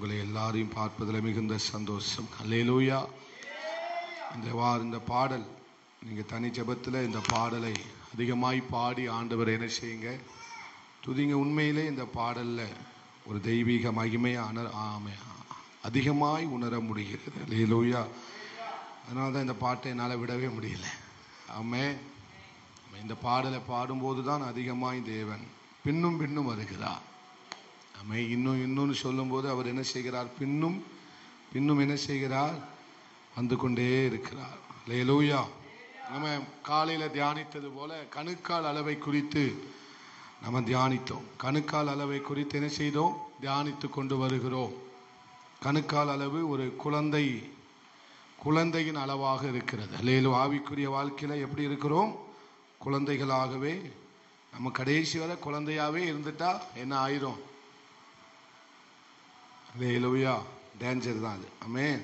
உங்களை எல்லாரையும் பார்ப்பதில் மிகுந்த சந்தோஷம். அல்லேலூயா. இந்த பாடல் நீங்கள் தனி ஜெபத்தில் இந்த பாடலை அதிகமாய் பாடி ஆண்டவரை என்ன செய்யுங்க, துதிங்க. உண்மையிலே இந்த பாடலில் ஒரு தெய்வீக மகிமையை அதிகமாய் உணர முடிகிறது. அல்லேலூயா. அதனால தான் இந்த பாட்டை என்னால் விடவே முடியல. ஆமென். இந்த பாடலை பாடும்போது தான் அதிகமாய் தேவன் பின்னும் பின்னும் வருகிறார். ஆமென். இன்னொன்னு சொல்லும்போது அவர் என்ன செய்கிறார், பின்னும் என்ன செய்கிறார், வந்து கொண்டே இருக்கிறார். அல்லேலூயா. நம்ம காலையில் தியானித்தது போல கணுக்கால் அளவை குறித்து நம்ம தியானித்தோம். கணுக்கால் அளவை குறித்து என்ன செய்தோம், தியானித்து கொண்டு வருகிறோம். கணுக்கால் அளவு ஒரு குழந்தையின் அளவாக இருக்கிறது. அல்லேலூயா. ஆவிக்குரிய வாழ்க்கையில் எப்படி இருக்கிறோம், குழந்தைகளாகவே. நம்ம கடைசி வரை குழந்தையாவே இருந்துட்டா என்ன ஆயிரும்? அல்லேலூயா. டேஞ்சர் தான் அது. ஆமென்.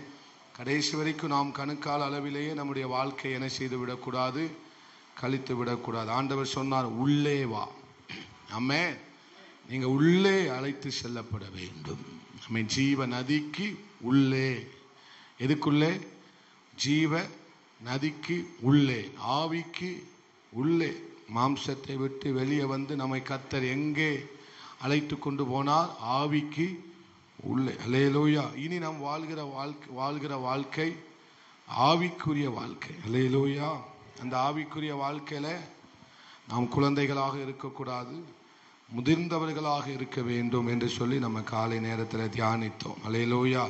கடைசி வரைக்கும் நாம் கணுக்கால் அளவிலேயே நம்முடைய வாழ்க்கை என்ன செய்து விடக்கூடாது, கழித்து விடக்கூடாது. ஆண்டவர் சொன்னார், உள்ளே வா. ஆமென். நீங்க உள்ளே அழைத்து செல்லப்பட வேண்டும். ஆமென். ஜீவ நதிக்கு உள்ளே. எதுக்குள்ளே? ஜீவ நதிக்கு உள்ளே, ஆவிக்கு உள்ளே. மாம்சத்தை விட்டு வெளியே வந்து நம்மை கர்த்தர் எங்கே அழைத்து கொண்டு போனார்? ஆவிக்கு உள்ளே. அல்லேலூயா. இனி நாம் வாழ்கிற வாழ்க்கை ஆவிக்குரிய வாழ்க்கை. அல்லேலூயா. அந்த ஆவிக்குரிய வாழ்க்கையில நாம் குழந்தைகளாக இருக்கக்கூடாது, முதிர்ந்தவர்களாக இருக்க வேண்டும் என்று சொல்லி நம்ம காலை நேரத்தில் தியானித்தோம். அல்லேலூயா.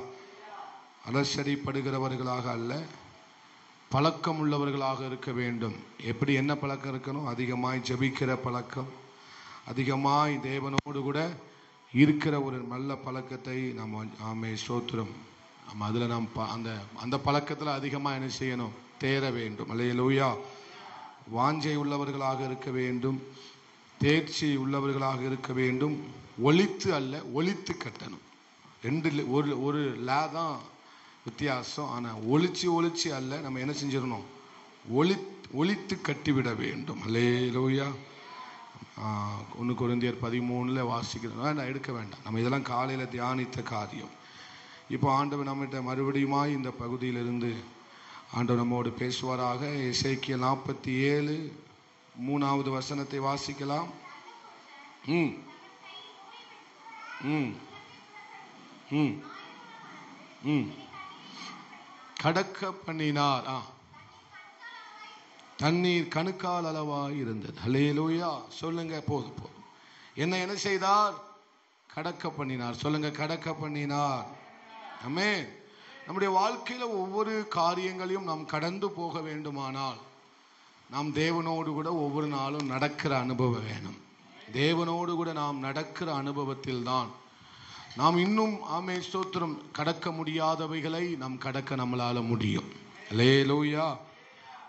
அலசடிப்படுகிறவர்களாக அல்ல, பழக்கம் உள்ளவர்களாக இருக்க வேண்டும். எப்படி, என்ன பழக்கம் இருக்கணும்? அதிகமாய் ஜெபிக்கிற பழக்கம், அதிகமாய் தேவனோடு கூட இருக்கிற ஒரு நல்ல பழக்கத்தை நம்ம ஸ்தோத்திரம், நம்ம அதில் நாம் அந்த பழக்கத்தில் அதிகமாக என்ன செய்யணும், தேர வேண்டும். அல்லேலூயா. வாஞ்சை உள்ளவர்களாக இருக்க வேண்டும், தேர்ச்சி உள்ளவர்களாக இருக்க வேண்டும். ஒளித்து அல்ல, ஒளித்து கட்டணும். ஒரு லா தான் வித்தியாசம். ஆனால் ஒளிச்சு அல்ல, நம்ம என்ன செஞ்சிடணும், ஒளித்து கட்டிவிட வேண்டும். அல்லேலூயா. 1 கொரிந்தியர் 13 வாசிக்கிறோம். நான் எடுக்க வேண்டாம், நம்ம இதெல்லாம் காலையில் தியானித்த காரியம். இப்போ ஆண்டவர் நம்மகிட்ட மறுபடியும் இந்த பகுதியிலிருந்து ஆண்டவர் நம்மோடு பேசுவாராக. எசேக்கியேல் 47 3வது வசனத்தை வாசிக்கலாம். கடக்க பண்ணினார். தண்ணீர் கணுக்கால் அளவாய் இருந்தது. அல்லேலூயா. சொல்லுங்க. போதும். என்ன செய்தார்? கடக்க பண்ணினார். சொல்லுங்க, கடக்க பண்ணினார். ஆமென். நம்முடைய வாழ்க்கையில ஒவ்வொரு காரியங்களையும் நாம் கடந்து போக வேண்டுமானால் நாம் தேவனோடு கூட ஒவ்வொரு நாளும் நடக்கிற அனுபவம் வேணும். தேவனோடு கூட நாம் நடக்கிற அனுபவத்தில் தான் நாம் இன்னும் ஸ்தோத்திரம் கடக்க முடியாதவைகளை நாம் கடக்க நம்மளால முடியும். அல்லேலூயா.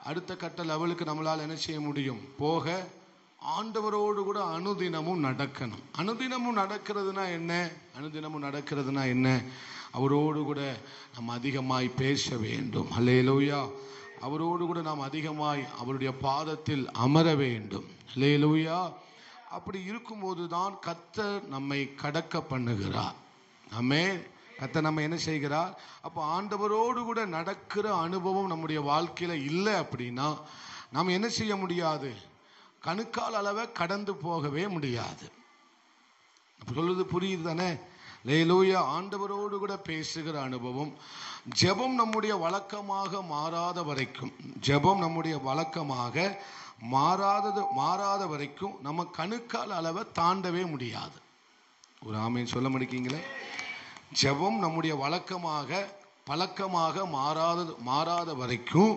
அடுத்த கட்ட லெவலுக்கு நம்மளால் என்ன செய்ய முடியும்? போக ஆண்டவரோடு கூட அனுதினமும் நடக்கணும். அனுதினமும் நடக்கிறதுனா என்ன? அவரோடு கூட நாம் அதிகமாய் பேச வேண்டும். அல்லேலூயா. அவரோடு கூட நாம் அதிகமாய் அவருடைய பாதத்தில் அமர வேண்டும். அல்லேலூயா. அப்படி இருக்கும்போது தான் கர்த்தர் நம்மை கடக்க பண்ணுகிறார். ஆமென். கர்த்தர் நம்ம என்ன செய்கிறார்? அப்போ ஆண்டவரோடு கூட நடக்கிற அனுபவம் நம்முடைய வாழ்க்கையில இல்லை அப்படின்னா நாம் என்ன செய்ய முடியாது? கணுக்கால் அளவை கடந்து போகவே முடியாது. சொல்லுது புரியுது தானே? அல்லேலூயா. ஆண்டவரோடு கூட பேசுகிற அனுபவம். ஜெபம் நம்முடைய வழக்கமாக மாறாத வரைக்கும் நம்ம கணுக்கால் அளவை தாண்டவே முடியாது. ஒரு ஆமென் சொல்ல முடிக்கீங்களே? ஜெபம் நம்முடைய பழக்கமாக மாறாத வரைக்கும்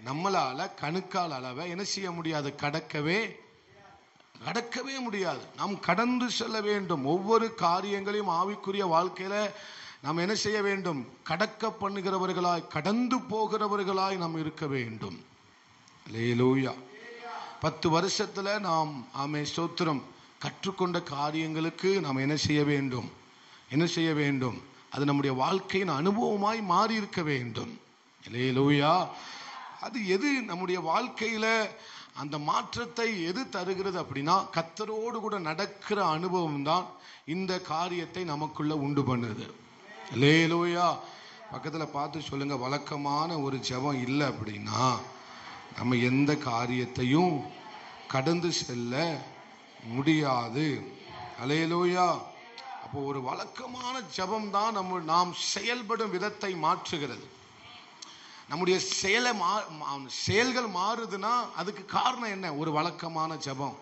நம்மளால கணுக்கால் அளவை என்ன செய்ய முடியாது? கடக்கவே முடியாது. நாம் கடந்து செல்ல வேண்டும். ஒவ்வொரு காரியங்களையும் ஆவிக்குரிய வாழ்க்கையில நாம் என்ன செய்ய வேண்டும்? கடக்க பண்ணுகிறவர்களாய், கடந்து போகிறவர்களாய் நாம் இருக்க வேண்டும். அல்லேலூயா. 10 வருஷத்துல நாம் ஸ்தோத்திரம் கற்றுக்கொண்ட காரியங்களுக்கு நாம் என்ன செய்ய வேண்டும்? அது நம்முடைய வாழ்க்கையின் அனுபவமாய் மாறி இருக்க வேண்டும். அல்லேலூயா. அது எது நம்முடைய வாழ்க்கையில அந்த மாற்றத்தை எது தருகிறது அப்படின்னா, கர்த்தரோடு கூட நடக்கிற அனுபவம் தான் இந்த காரியத்தை நமக்குள்ள உண்டு பண்ணுது. அல்லேலூயா. பக்கத்துல பார்த்து சொல்லுங்க, வழக்கமான ஒரு ஜெபம் இல்லை அப்படின்னா நம்ம எந்த காரியத்தையும் கடந்து செல்ல முடியாது. அல்லேலூயா. அப்போ ஒரு வழக்கமான ஜெபம் தான் நாம் செயல்படும் விதத்தை மாற்றுகிறது. நம்முடைய செயல்கள் மாறுதுன்னா அதுக்கு காரணம் என்ன? ஒரு வழக்கமான ஜெபம்.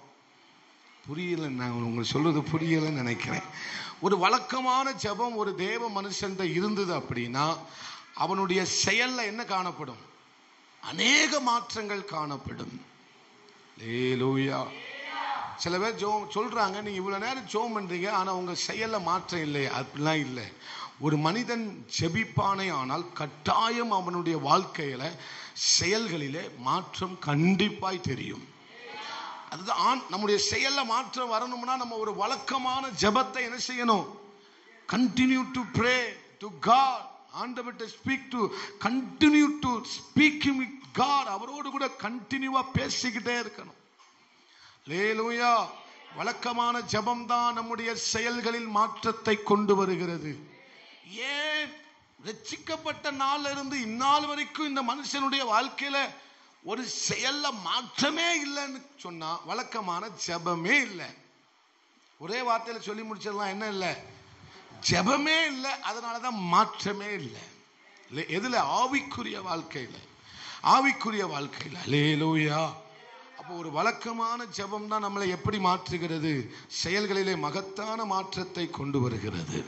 புரியல, நான் உங்களுக்கு சொல்றது புரியலன்னு நினைக்கிறேன். ஒரு வழக்கமான ஜெபம் ஒரு தேவ மனுஷன் இருந்தது அப்படின்னா அவனுடைய செயல்ல என்ன காணப்படும்? அநேக மாற்றங்கள் காணப்படும். அல்லேலூயா. சில பேர் சொல்றாங்க, நீங்க இவ்வளவு நேரம் ஜெபம் பண்றீங்க ஆனா உங்க செயல்ல மாற்றம் இல்லை. அப்படிலாம் இல்லை. ஒரு மனிதன் ஜெபிப்பானே ஆனால் கட்டாயம் அவனுடைய வாழ்க்கையில செயல்களிலே மாற்றம் கண்டிப்பாய் தெரியும். அதுதான் நம்முடைய செயல்ல மாற்றம் வரணும்னா நம்ம ஒரு வழக்கமான ஜெபத்தை என்ன செய்யணும்? Continue to pray to God. ஆண்டவர்ட்ட speak to continue to speaking with God. அவரோடு கூட கண்டினியூவா பேசிக்கிட்டே இருக்கணும். அல்லேலூயா. வழக்கமான ஜெபம் தான் நம்முடைய செயல்களில் மாற்றத்தை கொண்டு வருகிறது. ஏன் ரட்சிக்கப்பட்ட நாள்ல இருந்து இந்நாள் வரைக்கும் இந்த மனுஷனுடைய வாழ்க்கையில ஒரு செயல்ல மாற்றமே இல்லைன்னு சொன்னா வழக்கமான ஜெபமே இல்லை. ஒரே வார்த்தையில சொல்லி முடிச்சிடலாம், என்ன இல்லை? ஜெபமே இல்லை. அதனாலதான் மாற்றமே இல்லை. எதுல? ஆவிக்குரிய வாழ்க்கையில. ஆவிக்குரிய வாழ்க்கையில. அல்லேலூயா. அப்போ ஒரு வழக்கமான ஜெபம் தான் நம்மளை எப்படி மாற்றுகிறது? செயல்களிலே மகத்தான மாற்றத்தை கொண்டு வருகிறது.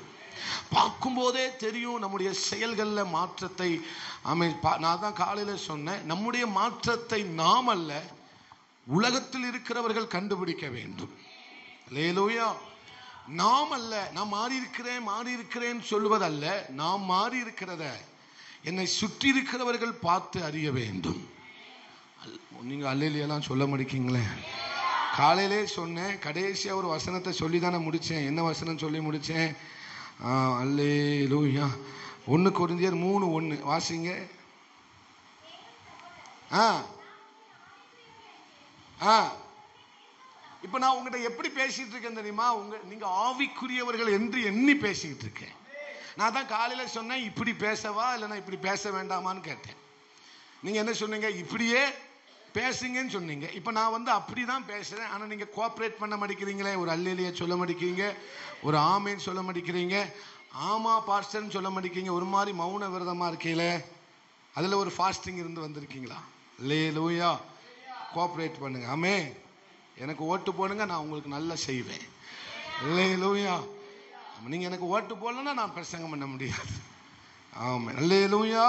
பார்க்கும் போதே தெரியும் நம்முடைய செயல்கள்ல மாற்றத்தை. நான் தான் காலையில சொன்னேன், நம்முடைய மாற்றத்தை நாம் அல்ல உலகத்தில் இருக்கிறவர்கள் கண்டுபிடிக்க வேண்டும். அல்லேலூயா. நாம் அல்ல, நான் மாறி இருக்கிறேன் சொல்வதல்ல, நாம் மாறி இருக்கிறத என்னை சுற்றி இருக்கிறவர்கள் பார்த்து அறிய வேண்டும். நீங்க அல்லேலூயாலாம் சொல்ல மாட்டீங்களே. காலையிலே சொன்னேன், கடைசியா ஒரு வசனத்தை சொல்லி தானே முடிச்சேன். என்ன வசனம் சொல்லி முடிச்சேன்? அல்லேலூயா. 1 கொரிந்தியர் 3:1 வாசிங்க. இப்ப நான் உங்ககிட்ட எப்படி பேசிட்டு இருக்கேன் தெரியுமா? நீங்க ஆவிக்குரியவர்கள் என்று எண்ணி பேசிட்டு இருக்கேன். நான் தான் காலையில சொன்னேன், இப்படி பேசவா இல்லைன்னா இப்படி பேச வேண்டாமான்னு கேட்டேன். நீங்க என்ன சொன்னீங்க? இப்படியே பேசுங்கன்னு சொன்னீங்க. இப்ப நான் அப்படிதான் பேசுறேன். ஆனா நீங்க கோஆபரேட் பண்ண மாட்டேங்கிறீங்களே. ஒரு அல்லேலூயா சொல்ல மாட்டேங்கிறீங்க, ஒரு ஆமேன்னு சொல்ல மாட்டேங்கிறீங்க, ஆமா பாஸ்டர்னு சொல்ல மாட்டேங்கிறீங்க. ஒரு மாதிரி மௌன விரதமா இருக்கீங்களே. அதுல ஒரு ஃபாஸ்டிங் இருந்து வந்திருக்கீங்களா? அல்லேலூயா. கோஆபரேட் பண்ணுங்க. ஆமே. எனக்கு ஓட்டு போடுங்க, நான் உங்களுக்கு நல்லா செய்வேன். அல்லேலூயா. நீங்க எனக்கு ஓட்டு போடலன்னா நான் பிரசங்கம் பண்ண முடியாது. ஆமே. அல்லேலூயா.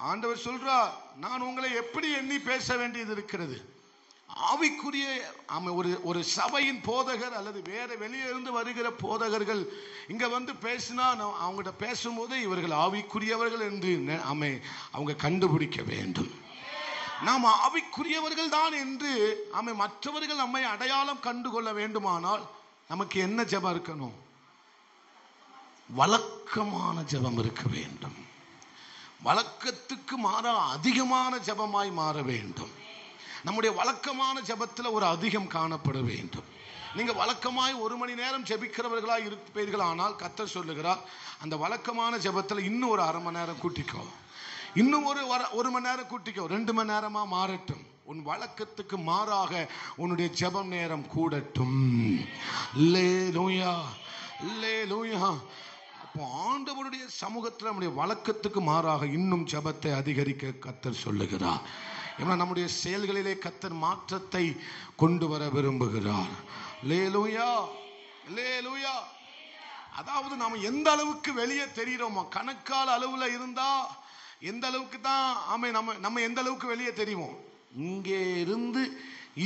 ஆண்டவர் சொல்றார், நான் உங்களை எப்படி எண்ணி பேச வேண்டியது இருக்கிறது. ஆவிக்குரிய ஒரு சபையின் போதகர் அல்லது வேற வெளியே இருந்து வருகிற போதகர்கள் இங்க பேசினா அவங்ககிட்ட பேசும்போது இவர்கள் ஆவிக்குரியவர்கள் என்று அவங்க கண்டுபிடிக்க வேண்டும். நாம் ஆவிக்குரியவர்கள் தான் என்று மற்றவர்கள் நம்மை அடையாளம் கண்டுகொள்ள வேண்டுமானால் நமக்கு என்ன ஜெபம் இருக்கணும்? வழக்கமான ஜெபம் இருக்க வேண்டும். வழக்கத்துக்கு மாற அதிகமான ஜெபமாய் மாற வேண்டும். நம்முடைய வழக்கமான ஜெபத்தில் ஒரு அதிகம் காணப்பட வேண்டும். நீங்க வழக்கமாய் 1 மணி நேரம் ஜெபிக்கிறவர்களாய் இருப்பீர்கள். ஆனால் கர்த்தர் சொல்லுகிறார், அந்த வழக்கமான ஜெபத்தில் இன்னும் ஒரு 1/2 மணி நேரம் கூட்டிக்கோ, இன்னும் ஒரு மணி நேரம் கூட்டிக்கோ, 2 மணி நேரமா மாறட்டும். உன் வழக்கத்துக்கு மாறாக உன்னுடைய ஜெபம் நேரம் கூடட்டும். அல்லேலூயா. அல்லேலூயா. அப்போ ஆண்டவருடைய சமூகத்தில் நம்முடைய வழக்கத்துக்கு மாறாக இன்னும் ஜெபத்தை அதிகரிக்க கர்த்தர் சொல்லுகிறார். ஏன்னா நம்முடைய செயல்களிலே கர்த்தர் மாற்றத்தை கொண்டு வர விரும்புகிறார். அல்லேலூயா. அல்லேலூயா. அதாவது நாம எந்த அளவுக்கு வெளியே தெரிகிறோமோ, கணக்கால் அளவுல இருந்தா எந்த அளவுக்கு தான் நம்ம எந்த அளவுக்கு வெளியே தெரியுமோ, இங்கே இருந்து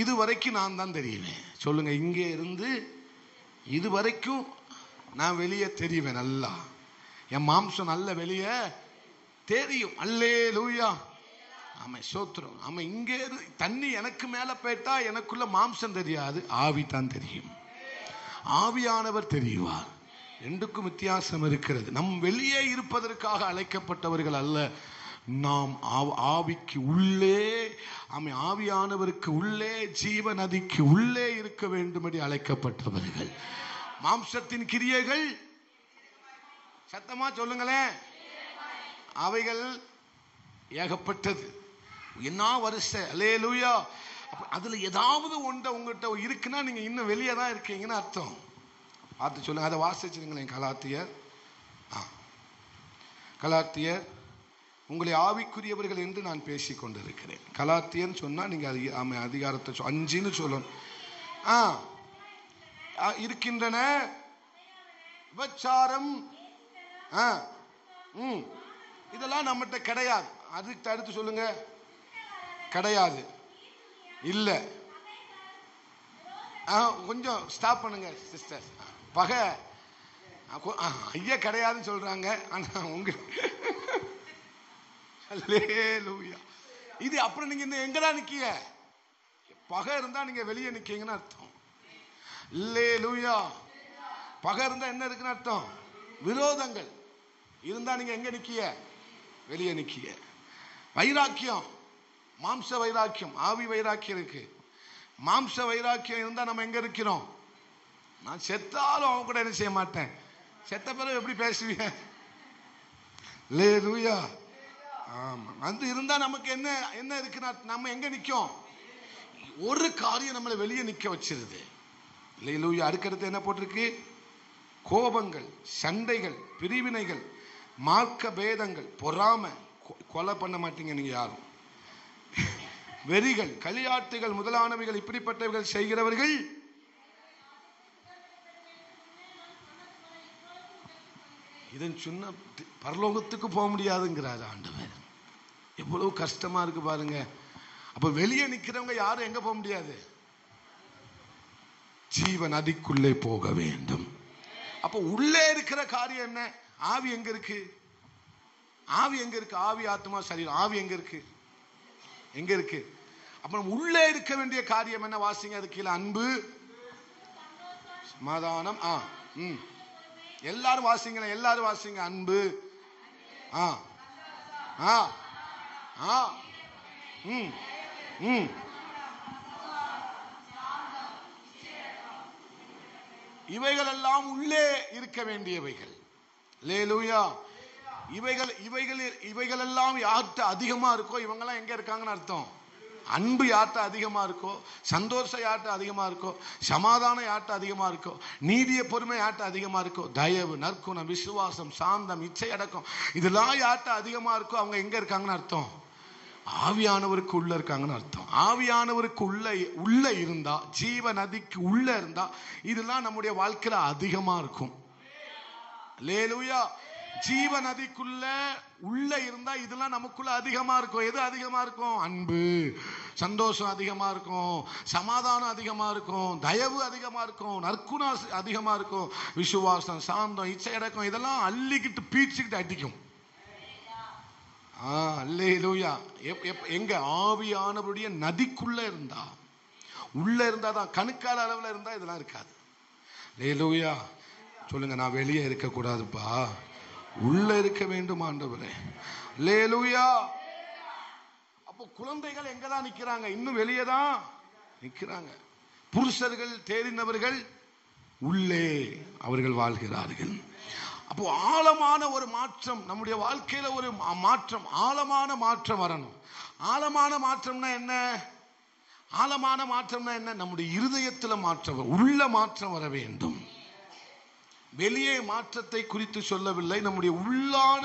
இது வரைக்கும் நான் தான் தெரியுவேன். சொல்லுங்க, இங்கே இருந்து இது வரைக்கும் நான் வெளியே தெரிவேன். நல்லா என் மாம்சம் நல்ல வெளியே தெரியும். அல்லேலூயா. ஆமா, சோத்திரம். ஆமா, இங்கே தண்ணி எனக்கு மேல போயிட்டா எனக்குள்ள மாம்சம் தெரியாது, ஆவி தான் தெரியும். ஆவியானவர் தெரியுவார். ரெண்டுக்கும் வித்தியாசம் இருக்கிறது. நம் வெளியே இருப்பதற்காக அழைக்கப்பட்டவர்கள் அல்ல, நாம் ஆவிக்கு உள்ளே, ஆவியானவருக்கு உள்ளே, ஜீவ நதிக்கு உள்ளே இருக்க வேண்டும்படி அழைக்கப்பட்டவர்கள். மாம்சத்தின் கிரியைகள் சத்தமா சொல்லுங்களேன், அவைகள் ஏகப்பட்டது. என்ன வருஷம் அல்லேலூயா. அதுல ஏதாவது ஒன்றை உங்ககிட்ட இருக்குன்னா நீங்க இன்னும் வெளியே தான் இருக்கீங்கன்னு அர்த்தம். பார்த்து சொல்லுங்க. அதை வாசிச்சிருங்களேன். கலாத்தியர் உங்களை ஆவிக்குரியவர்கள் என்று நான் பேசிக் கொண்டிருக்கிறேன். கலாத்தியன்னு சொன்னா நீங்க அதிகாரத்தை 5ன்னு சொல்லணும். இருக்கின்றன விபச்சாரம், இதெல்லாம் நம்மகிட்ட கிடையாது. அதுக்கு அடுத்து சொல்லுங்க, கிடையாது, இல்ல. கொஞ்சம் ஸ்டாப் பண்ணுங்க சிஸ்டர். பகை ஐயா கிடையாதுன்னு சொல்றாங்க. ஆனா உங்க இது அப்புறம் நீங்க இந்த எங்கதான் நிக்கீங்க? பகை இருந்தா நீங்க வெளியே நிக்கீங்கன்னு அர்த்தம். அல்லேலூயா. பகை இருந்தா என்ன இருக்குன்னு அர்த்தம்? விரோதங்கள் இருந்தா நீங்க எங்க நிக்கீங்க? வெளியே நிக்கீங்க. வைராக்கியம், மாம்ச வைராக்கியம், ஆவி வைராக்கியம் இருக்கு. மாம்ச வைராக்கியம் இருந்தா நம்ம எங்க இருக்கிறோம்? நான் செத்தாலும் அவங்க கூட என்ன செய்ய மாட்டேன். செத்த பிறகு எப்படி பேசுவீங்க? அல்லேலூயா. ஆமா, அது இருந்தா நமக்கு என்ன என்ன இருக்குன்னா நம்ம எங்க நிற்கும்? ஒரு காரியம் நம்மளை வெளியே நிக்க வச்சிருது. அல்லேலூயா. அடுக்கடுத்து என்ன போட்டிருக்கு? கோபங்கள், சண்டைகள், பிரிவினைகள், மார்க்க பேதங்கள், பொறாமை. கொலை பண்ண மாட்டீங்க நீங்க யாரும். வெறிகள், களியாட்டுகள் முதலானவைகள் இப்படிப்பட்டவர்கள் செய்கிறவர்கள் இதன் சொன்ன பரலோகத்துக்கு போக முடியாதுங்கிறாரு ஆண்டவர். எவ்வளவு கஷ்டமா இருக்கு பாருங்க. அப்ப வெளியே நிக்கிறவங்க யாரும் எங்க போக முடியாது? ஜீவ நதிக்குள்ளே போக வேண்டும். அப்ப உள்ளே இருக்கிற காரியம் என்ன? ஆவி எங்க இருக்கு? ஆவி எங்க இருக்கு? ஆவி, ஆத்மா, சரீரம். ஆவி எங்க இருக்கு? எங்க இருக்கு? அப்ப உள்ளே இருக்க வேண்டிய காரியம் என்ன? வாசிங்க. அது கீழே அன்பு, சமாதானம். எல்லாரும் வாசிங்க, எல்லாரும் வாசிங்க. அன்பு, இவைகள் எல்லாம் உள்ளே இருக்க வேண்டியவைகள். அல்லேலூயா. இவைகள் எல்லாம் யார்கிட்ட அதிகமா இருக்கோ இவங்கெல்லாம் எங்க இருக்காங்கன்னு அர்த்தம். அன்பு யார்கிட்ட அதிகமா இருக்கோ, சந்தோஷம் யார்கிட்ட அதிகமா இருக்கோ, சமாதானம் யார்கிட்ட அதிகமா இருக்கோ, நீதிய பொறுமை யார்கிட்ட அதிகமா இருக்கோ, தயவு, நற்குணம், விசுவாசம், சாந்தம், இச்சை அடக்கம், இதெல்லாம் யார்கிட்ட அதிகமா இருக்கோ அவங்க எங்க இருக்காங்கன்னு அர்த்தம். ஆவியானவருக்கு உள்ள இருக்காங்கன்னு அர்த்தம். ஆவியானவருக்கு உள்ள இருந்தா, ஜீவ நதிக்கு உள்ள இருந்தா இதெல்லாம் நம்முடைய வாழ்க்கையில அதிகமா இருக்கும். அல்லேலூயா. ஜீவ நதிக்குள்ள உள்ள இருந்தா இதெல்லாம் நமக்குள்ள அதிகமா இருக்கும். எது அதிகமா இருக்கும்? அன்பு, சந்தோஷம் அதிகமா இருக்கும், சமாதானம் அதிகமா இருக்கும், தயவு அதிகமா இருக்கும், நற்குணம் அதிகமா இருக்கும், விசுவாசம், சாந்தம், இச்சை அடக்கம், இதெல்லாம் அள்ளிக்கிட்டு பீச்சிக்கிட்டு அடிக்கும். அல்லேலூயா. எங்க? ஆவியானவருடைய நதிக்குள்ள இருந்தா, உள்ள இருந்தாதான். கணுக்கால அளவுல இருந்தா இதெல்லாம் இருக்காது. அல்லேலூயா. சொல்லுங்க, நான் வெளியே இருக்க கூடாதுப்பா, உள்ள இருக்க வேண்டும் ஆண்டவரே. அல்லேலூயா. அப்போ குழந்தைகள் எங்கதான் நிக்கிறாங்க? இன்னும் வெளியே தான் நிக்கிறாங்க. புருஷர்கள் தேறினவர்கள் உள்ளே அவர்கள் வாழ்கிறார்கள். அப்போ ஆழமான ஒரு மாற்றம் நம்முடைய வாழ்க்கையில, ஒரு மாற்றம், ஆழமான மாற்றம் வரணும். ஆழமான மாற்றம்னா என்ன? ஆழமான மாற்றம்னா என்ன? நம்முடைய இருதயத்தில் மாற்றம், உள்ள மாற்றம் வர வேண்டும். வெளியே மாற்றத்தை குறித்து சொல்லவில்லை. நம்முடைய உள்ளான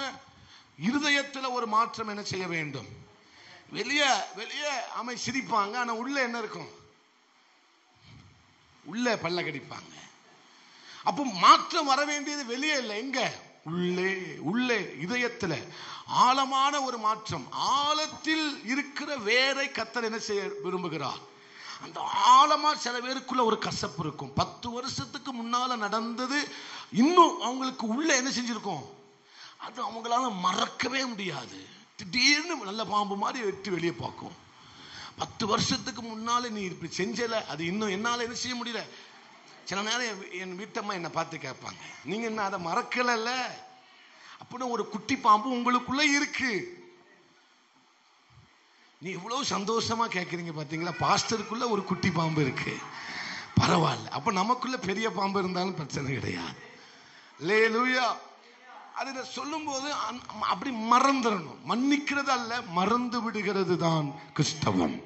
இருதயத்தில் ஒரு மாற்றம் என்ன செய்ய வேண்டும்? வெளியே சிரிப்பாங்க, ஆனா உள்ள என்ன இருக்கும்? உள்ள பல்ல கடிப்பாங்க. அப்போ மாற்றம் வர வேண்டியது வெளியே இல்லை, எங்க? உள்ளே. உள்ளே இதயத்தில் ஆழமான ஒரு மாற்றம். ஆழத்தில் இருக்கிற வேரை கர்த்தர் என்ன செய்ய விரும்புகிறார்? அந்த ஆழமா சில பேருக்குள்ள ஒரு கசப்பு இருக்கும். 10 வருஷத்துக்கு முன்னால நடந்தது இன்னும் அவங்களுக்கு உள்ள என்ன செஞ்சிருக்கும்? அது அவங்களால மறக்கவே முடியாது. திடீர்னு நல்ல பாம்பு மாதிரி வெட்டி வெளியே பார்க்கும். 10 வருஷத்துக்கு முன்னால நீ இப்படி செஞ்சல, அது இன்னும் என்னால என்ன செய்ய முடியல. சில நேரம் என் வீட்டம்மா என்னை பார்த்து கேட்பாங்க, நீங்க என்ன அதை மறக்கல? அப்படின்னு ஒரு குட்டி பாம்பு உங்களுக்குள்ள இருக்கு. நீ இவ்வளவு சந்தோஷமா கேட்குறீங்க பார்த்தீங்களா? பாஸ்டருக்குள்ள ஒரு குட்டி பாம்பு இருக்கு, பரவாயில்ல. அப்ப நமக்குள்ள பெரிய பாம்பு இருந்தாலும் பிரச்சனை கிடையாது. அல்லேலூயா. அதை சொல்லும் போது அப்படி மறந்துடணும். மன்னிக்கிறது அல்ல, மறந்து விடுகிறது தான் கிறிஸ்தவம்.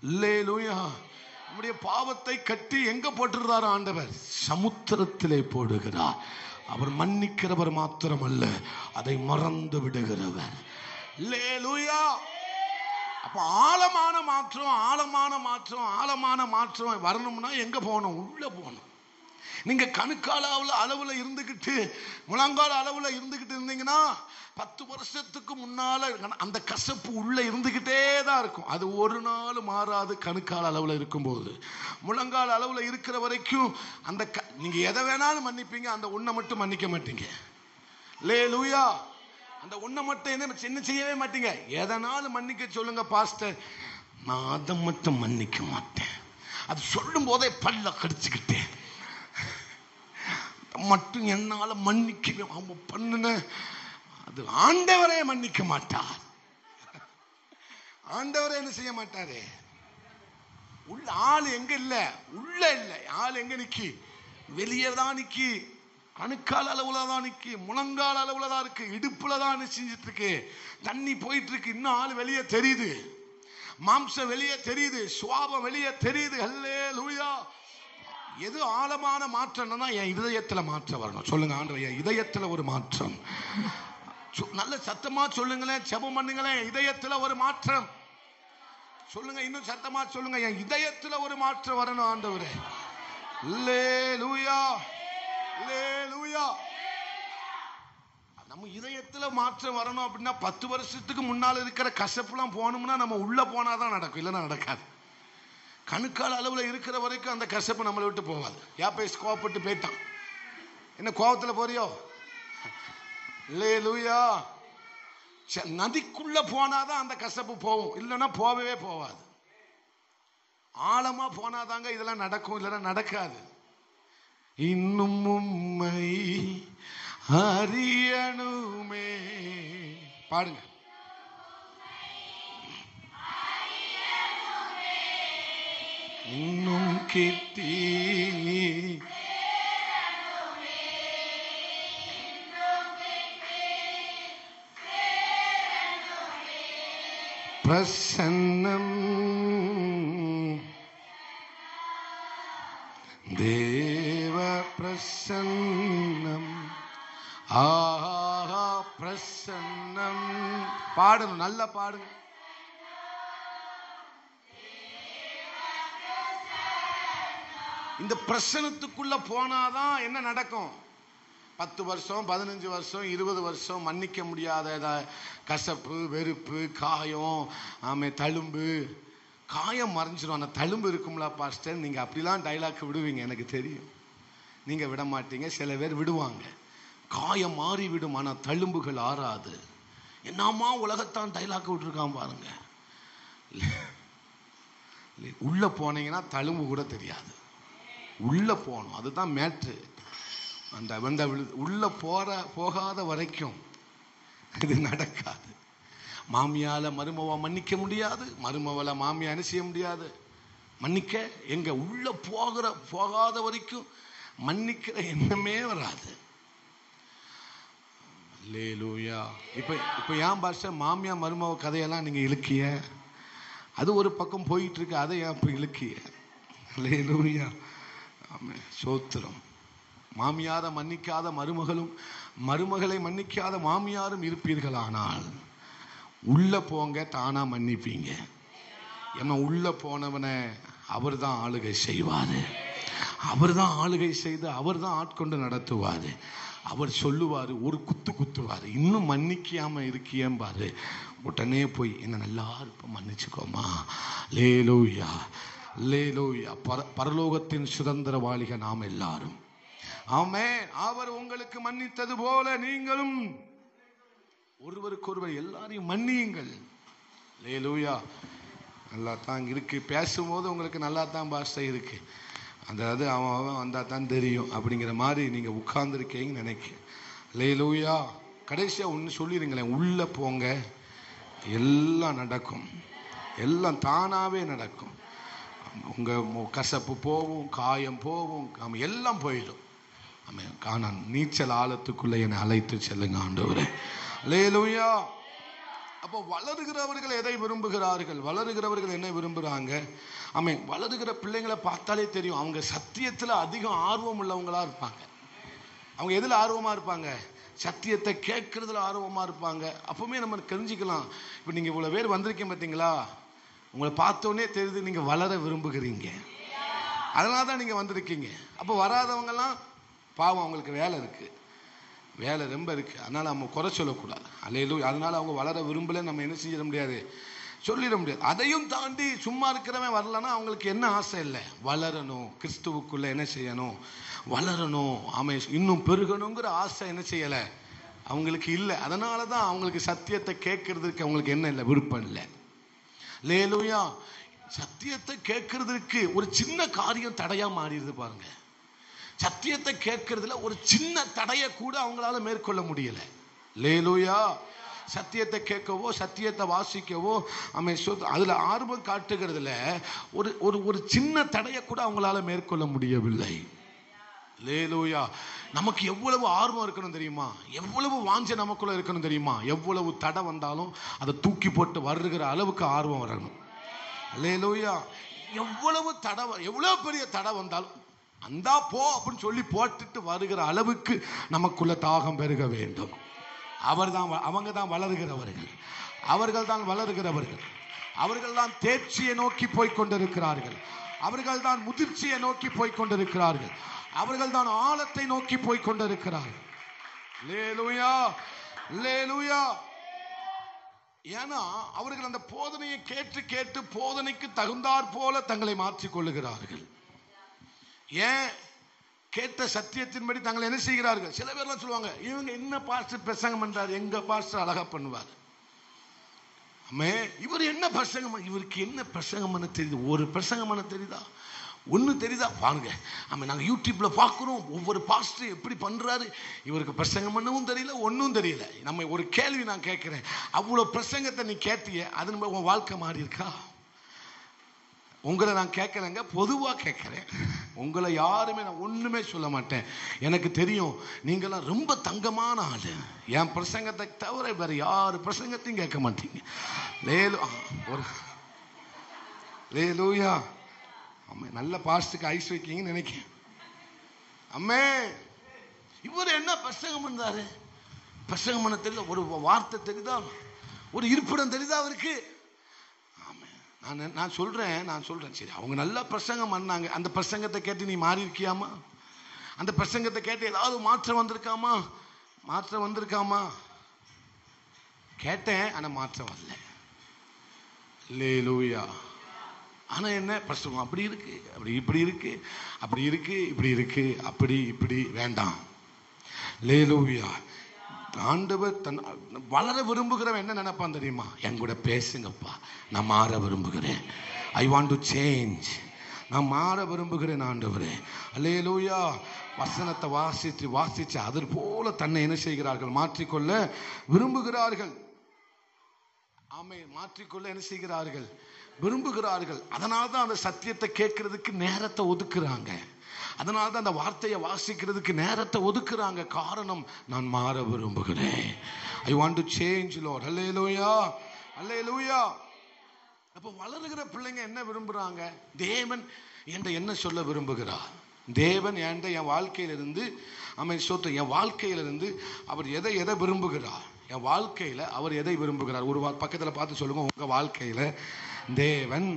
அல்லேலூயா. நம்முடைய பாவத்தை கட்டி எங்க போட்டுறார் ஆண்டவர்? சமுத்திரத்திலே போடுகிறார். அவர் மன்னிக்கிறவர் மாத்திரமல்ல, அதை மறந்து விடுகிறவர். அல்லேலூயா. அப்ப ஆழமான மாற்றம் வரணும்னா எங்க போகணும்? உள்ள போகணும். நீங்க கணுக்கால அளவுல இருந்துகிட்டு, முழங்கால அளவுல இருந்துகிட்டு இருந்தீங்கன்னா 10 வருஷத்துக்கு முன்னால அந்த கசப்பு உள்ள இருந்துகிட்டே தான் இருக்கும். அது ஒரு நாள் மாறாது. கணுக்கால அளவுல இருக்கும்போது, முழங்கால அளவுல இருக்கிற வரைக்கும் அந்த நீங்க எதை வேணாலும் மன்னிப்பீங்க, அந்த ஒன்றை மட்டும் மன்னிக்க மாட்டீங்க. அல்லேலூயா. அந்த ஒன்றை மட்டும் என்ன செய்யவே மாட்டீங்க. எதனாலும் மன்னிக்க சொல்லுங்க பாஸ்டர், நான் அதை மட்டும் மன்னிக்க மாட்டேன். அது சொல்லும் போதே பல்ல கடிச்சுக்கிட்டேன் மட்டும் என்னால மன்னிக்க அவங்க பண்ணுன, அது ஆண்டவரே மன்னிக்க மாட்டார். ஆண்டவரே என்ன செய்ய மாட்டாரு? உள்ள ஆள் எங்க இல்ல, உள்ள இல்ல. ஆள் எங்க நிக்கி? வெளியே தான் நிக்கி. அணுக்கால் அளவுல தான் நிக்கி, முழங்கால் அளவுல தான் இருக்கு, இடுப்புல தான் செஞ்சிட்டு இருக்கு. தண்ணி போயிட்டு இருக்கு, இன்னும் ஆள் வெளியே தெரியுது, மாம்சம் வெளியே தெரியுது, சுவாபம் வெளியே தெரியுது. அல்லேலூயா. எது ஆழமான மாற்றம்னா என் இதயத்துல மாற்றம் வரணும். சொல்லுங்க ஆண்டவரே, என் இதயத்துல ஒரு மாற்றம். நல்ல சத்தமா சொல்லுங்களேன், ஜெபம் பண்ணுங்களேன். இதயத்துல ஒரு மாற்றம் சொல்லுங்க, இன்னும் சத்தமா சொல்லுங்க. என் இதயத்துல ஒரு மாற்றம் வரணும் ஆண்டவரே. அல்லேலூயா. அல்லேலூயா. நம்ம இதயத்துல மாற்றம் வரணும் அப்படின்னா 10 வருஷத்துக்கு முன்னால இருக்கிற கசப்புலாம் போகணும்னா நம்ம உள்ள போனாதான் நடக்கும், இல்லைன்னா நடக்காது. கணுக்கால் அளவுல இருக்கிற வரைக்கும் அந்த கசப்பு நம்மளை விட்டு போகாது. யாப்பேஸ் கோவப்பட்டு போயிட்டான், என்ன கோவத்துல போறியோ? அல்லேலூயா. நதிக்குள்ள போனாதான் அந்த கசப்பு போகும், இல்லைன்னா போகவே போகாது. ஆழமா போனாதாங்க இதெல்லாம் நடக்கும், இல்லைன்னா நடக்காது. இன்னும் உம்மை அறியணுமே. பாடுங்க. இன்னும் கிட்டி பிரசன்னம் தேவ பிரசன்னம். ஆஹா பிரசன்னம். பாடணும், நல்லா பாடுங்க. இந்த பிரசனத்துக்குள்ள போனாதான் என்ன நடக்கும்? 10 வருஷம் 15 வருஷம் 20 வருஷம் மன்னிக்க முடியாத கசப்பு, வெறுப்பு, காயம், தழும்பு. காயம் மறைஞ்சிடும், அந்த தழும்பு இருக்கும்ல பாஸ்டர். நீங்க அப்படிலாம் டைலாக் விடுவீங்க, எனக்கு தெரியும். நீங்க விட மாட்டீங்க, சில பேர் விடுவாங்க. காயம் மாறி விடும், ஆனா தழும்புகள் ஆறாது. என்னமா உலகத்தான் டைலாக் விட்டுருக்கான் பாருங்க. உள்ள போனீங்கன்னா தழும்பு கூட தெரியாது. உள்ள போகணும், அதுதான் மேட்ரு. அந்த உள்ள போகாத வரைக்கும் இது நடக்காது. மாமியால மருமவ மன்னிக்க முடியாது, மருமவள மாமியா என்ன செய்ய முடியாது மன்னிக்க. எங்க உள்ள போகாத வரைக்கும் மன்னிக்கிற எண்ணமே வராது. அல்லேலூயா. இப்ப ஏன் பாஸ்டர் மாமியா மருமவ கதையெல்லாம் நீங்க இழுக்கிய? அது ஒரு பக்கம் போயிட்டு இருக்கு, அதை ஏன் இப்ப இழுக்கிய? அல்லேலூயா. சோத்திரம். மாமியார மன்னிக்காத மருமகளும் மருமகளை மன்னிக்காத மாமியாரும் இருப்பீர்களானால் உள்ள போங்க, தானா மன்னிப்பீங்க. ஏன்னா உள்ள போனவனை அவர் தான் ஆளுகை செய்வாரு. அவர் தான் ஆளுகை செய்து அவர் தான் ஆட்கொண்டு நடத்துவாரு. அவர் சொல்லுவாரு, ஒரு குத்துவாரு, இன்னும் மன்னிக்காம இருக்கியம்பாரு. உடனே போய் என்ன நல்லா இருப்ப மன்னிச்சுக்கோமா. லேலூயா லேலூயா. பரலோகத்தின் சுதந்திரவாளிக நாம் எல்லாரும். ஆமென். அவர் உங்களுக்கு மன்னித்தது போல நீங்களும் ஒருவருக்கொருவர் எல்லாரையும் மன்னியுங்கள். லேலூயா. நல்லா தான் இருக்கு. பேசும்போது உங்களுக்கு நல்லா தான் பாஷை இருக்கு. அதாவது அவன் வந்தா தான் தெரியும் அப்படிங்கிற மாதிரி நீங்க உட்கார்ந்துருக்கீங்கன்னு நினைக்க. லேலூயா. கடைசியா ஒன்று சொல்லிடுங்களேன், உள்ள போங்க, எல்லாம் நடக்கும், எல்லாம் தானாவே நடக்கும். உங்க கசப்பு போகும், காயம் போகும், எல்லாம் போயிடும். காணான் நீச்சல் ஆழத்துக்குள்ள என்னை அழைத்து செல்லுங்க ஆண்டவரே. அல்லேலூயா. அப்போ வளருகிறவர்கள் எதை விரும்புகிறார்கள்? வளருகிறவர்கள் என்ன விரும்புகிறாங்க? வளருகிற பிள்ளைங்களை பார்த்தாலே தெரியும், அவங்க சத்தியத்தில் அதிகம் ஆர்வம் உள்ளவங்களா இருப்பாங்க. அவங்க எதில் ஆர்வமாக இருப்பாங்க? சத்தியத்தை கேட்கறதுல ஆர்வமாக இருப்பாங்க. அப்பவுமே நம்ம தெரிஞ்சுக்கலாம். இப்போ நீங்கள் இவ்வளோ பேர் வந்திருக்கீங்க பார்த்தீங்களா, உங்களை பார்த்தோன்னே தெரியுது நீங்கள் வளர விரும்புகிறீங்க. அதனால தான் நீங்கள் வந்திருக்கீங்க. அப்போ வராதவங்கெல்லாம் பாவம், அவங்களுக்கு வேலை இருக்குது, வேலை ரொம்ப இருக்குது, அதனால் நம்ம குறை சொல்லக்கூடாது. அல்லேலூயா. அதனால் அவங்க வளர விரும்பலை, நம்ம என்ன செஞ்சிட முடியாது, சொல்லிட முடியாது. அதையும் தாண்டி சும்மா இருக்கிறவன் வரலன்னா அவங்களுக்கு என்ன ஆசை இல்லை? வளரணும், கிறிஸ்துவுக்குள்ளே என்ன செய்யணும், வளரணும், இன்னும் பெருகணுங்கிற ஆசை என்ன செய்யலை அவங்களுக்கு இல்லை. அதனால தான் அவங்களுக்கு சத்தியத்தை கேட்கறதுக்கு அவங்களுக்கு என்ன இல்லை, விருப்பம் இல்லை. அல்லேலூயா. சத்தியத்தை கேட்கறதுக்கு ஒரு சின்ன காரியம் தடையா மாறிடுது பாருங்க. சத்தியத்தை கேட்கறதுல ஒரு சின்ன தடையை கூட அவங்களால மேற்கொள்ள முடியல. அல்லேலூயா. சத்தியத்தை கேட்கவோ சத்தியத்தை வாசிக்கவோ அதுல ஆர்வம் காட்டுகிறதுல ஒரு ஒரு சின்ன தடையை கூட அவங்களால மேற்கொள்ள முடியவில்லை. அல்லேலூயா. நமக்கு எவ்வளவு ஆர்வம் இருக்கணும் தெரியுமா? எவ்வளவு வாஞ்சை நமக்குள்ள இருக்கணும் தெரியுமா? எவ்வளவு தடை வந்தாலும் அதை தூக்கி போட்டு வருகிற அளவுக்கு ஆர்வம் வரணும். அல்லேலூயா. எவ்வளவு தடை, எவ்வளவு பெரிய தடை வந்தாலும் அந்தா போ அப்படின்னு சொல்லி போட்டுட்டு வருகிற அளவுக்கு நமக்குள்ள தாகம் பெருக வேண்டும். அவங்க தான் வளருகிறவர்கள், அவர்கள் தான் வளருகிறவர்கள், அவர்கள் தான் தேர்ச்சியை நோக்கி போய் கொண்டிருக்கிறார்கள், அவர்கள் தான் முதிர்ச்சியை நோக்கி போய் கொண்டிருக்கிறார்கள், அவர்கள் தான் ஆழத்தை நோக்கி போய் கொண்டிருக்கிறார்கள். அல்லேலூயா, அல்லேலூயா. ஏன்னா அவர்கள் அந்த போதனையை கேட்டு கேட்டு போதனைக்கு தகுந்தாற் போல தங்களை மாற்றிக் கொள்ளுகிறார்கள். ஏன்? கேட்ட சத்தியத்தின்படி தங்களை என்ன செய்கிறார்கள்? சில பேர்லாம் சொல்லுவாங்க, இவங்க என்ன பாஸ்டர் பிரசங்கம் பண்றாரு, எங்க பாஸ்டர் அழகா பண்ணுவார். இவர் என்ன பிரசங்கம், இவருக்கு என்ன பிரசங்கம் பண்ண தெரியுது? ஒரு பிரசங்கம் பண்ண தெரியுதா? ஒன்றும் தெரியுதா? பாருங்க, நாங்கள் யூடியூப்ல பார்க்குறோம், ஒவ்வொரு பாஸ்டர் எப்படி பண்றாரு, இவருக்கு பிரசங்கம் பண்ணவும் தெரியல, ஒன்றும் தெரியல. நம்ம ஒரு கேள்வி நான் கேட்கிறேன், அவ்வளோ பிரசங்கத்தை நீ கேட்டிய, அது உன் வாழ்க்கை மாறி இருக்கா? உங்களை நான் கேட்கலைங்க, பொதுவாக கேட்குறேன். உங்களை யாருமே நான் ஒன்றுமே சொல்ல மாட்டேன். எனக்கு தெரியும் நீங்களாம் ரொம்ப தங்கமான ஆள். என் பிரசங்கத்தை தவிர வேறு யார் பிரசங்கத்தையும் கேட்க மாட்டீங்க. லேலூயா. நல்ல பாஸ்டுக்கு ஐஸ் வைக்கீங்கன்னு நினைக்கிறேன். அம்மே, இவர் என்ன பிரசங்கம் பண்றாரு? பிரசங்கம் பண்ண தெரியல, ஒரு வார்த்தை தெரியுதா, ஒரு இருப்பிடம் தெரியுதா அவருக்கு? நான் சொல்றேன் சரி, அவங்க நல்லா பிரசங்கம் பண்ணாங்க, அந்த பிரசங்கத்தை கேட்டு நீ மாறி இருக்கியாமா? அந்த பிரசங்கத்தை கேட்டு ஏதாவது மாற்றம் வந்திருக்காமா? கேட்டேன், ஆனா மாற்றம் வரல. அல்லேலூயா. ஆனா என்ன பிரசங்கம் அப்படி இருக்கு, அப்படி இப்படி இருக்கு, அப்படி இருக்கு, இப்படி இருக்கு, அப்படி இப்படி வேண்டாம். அல்லேலூயா. ஆண்டவர் வளர விரும்புகிறவன் என்ன நினைப்பான் தெரியுமா? என் கூட பேசுங்கப்பா, நான் மாற விரும்புகிறேன். I want to change. நான் மாற விரும்புகிறேன் ஆண்டவரே. அல்லேலூயா. வசனத்தை வாசித்து அது போல தன்னை என்ன செய்கிறார்கள்? மாற்றிக்கொள்ள விரும்புகிறார்கள். மாற்றிக்கொள்ள என்ன செய்கிறார்கள்? விரும்புகிறார்கள். அதனால தான் அந்த சத்தியத்தை கேட்கறதுக்கு நேரத்தை ஒதுக்குறாங்க. அதனால தான் அந்த வார்த்தையை வாசிக்கிறதுக்கு நேரத்தை ஒதுக்குறாங்க. காரணம், நான் மாற விரும்புகிறேன். I want to change Lord. Hallelujah, hallelujah. அப்போ வளருகிற பிள்ளைங்க என்ன விரும்புறாங்க? தேவன் என்கிட்ட என்ன சொல்ல விரும்புகிறார்? தேவன் என் வாழ்க்கையிலிருந்து என் வாழ்க்கையிலிருந்து அவர் எதை விரும்புகிறார்? என் வாழ்க்கையில அவர் எதை விரும்புகிறார்? ஒரு பக்கத்தில் பார்த்து சொல்லுங்க, உங்க வாழ்க்கையில தேவன்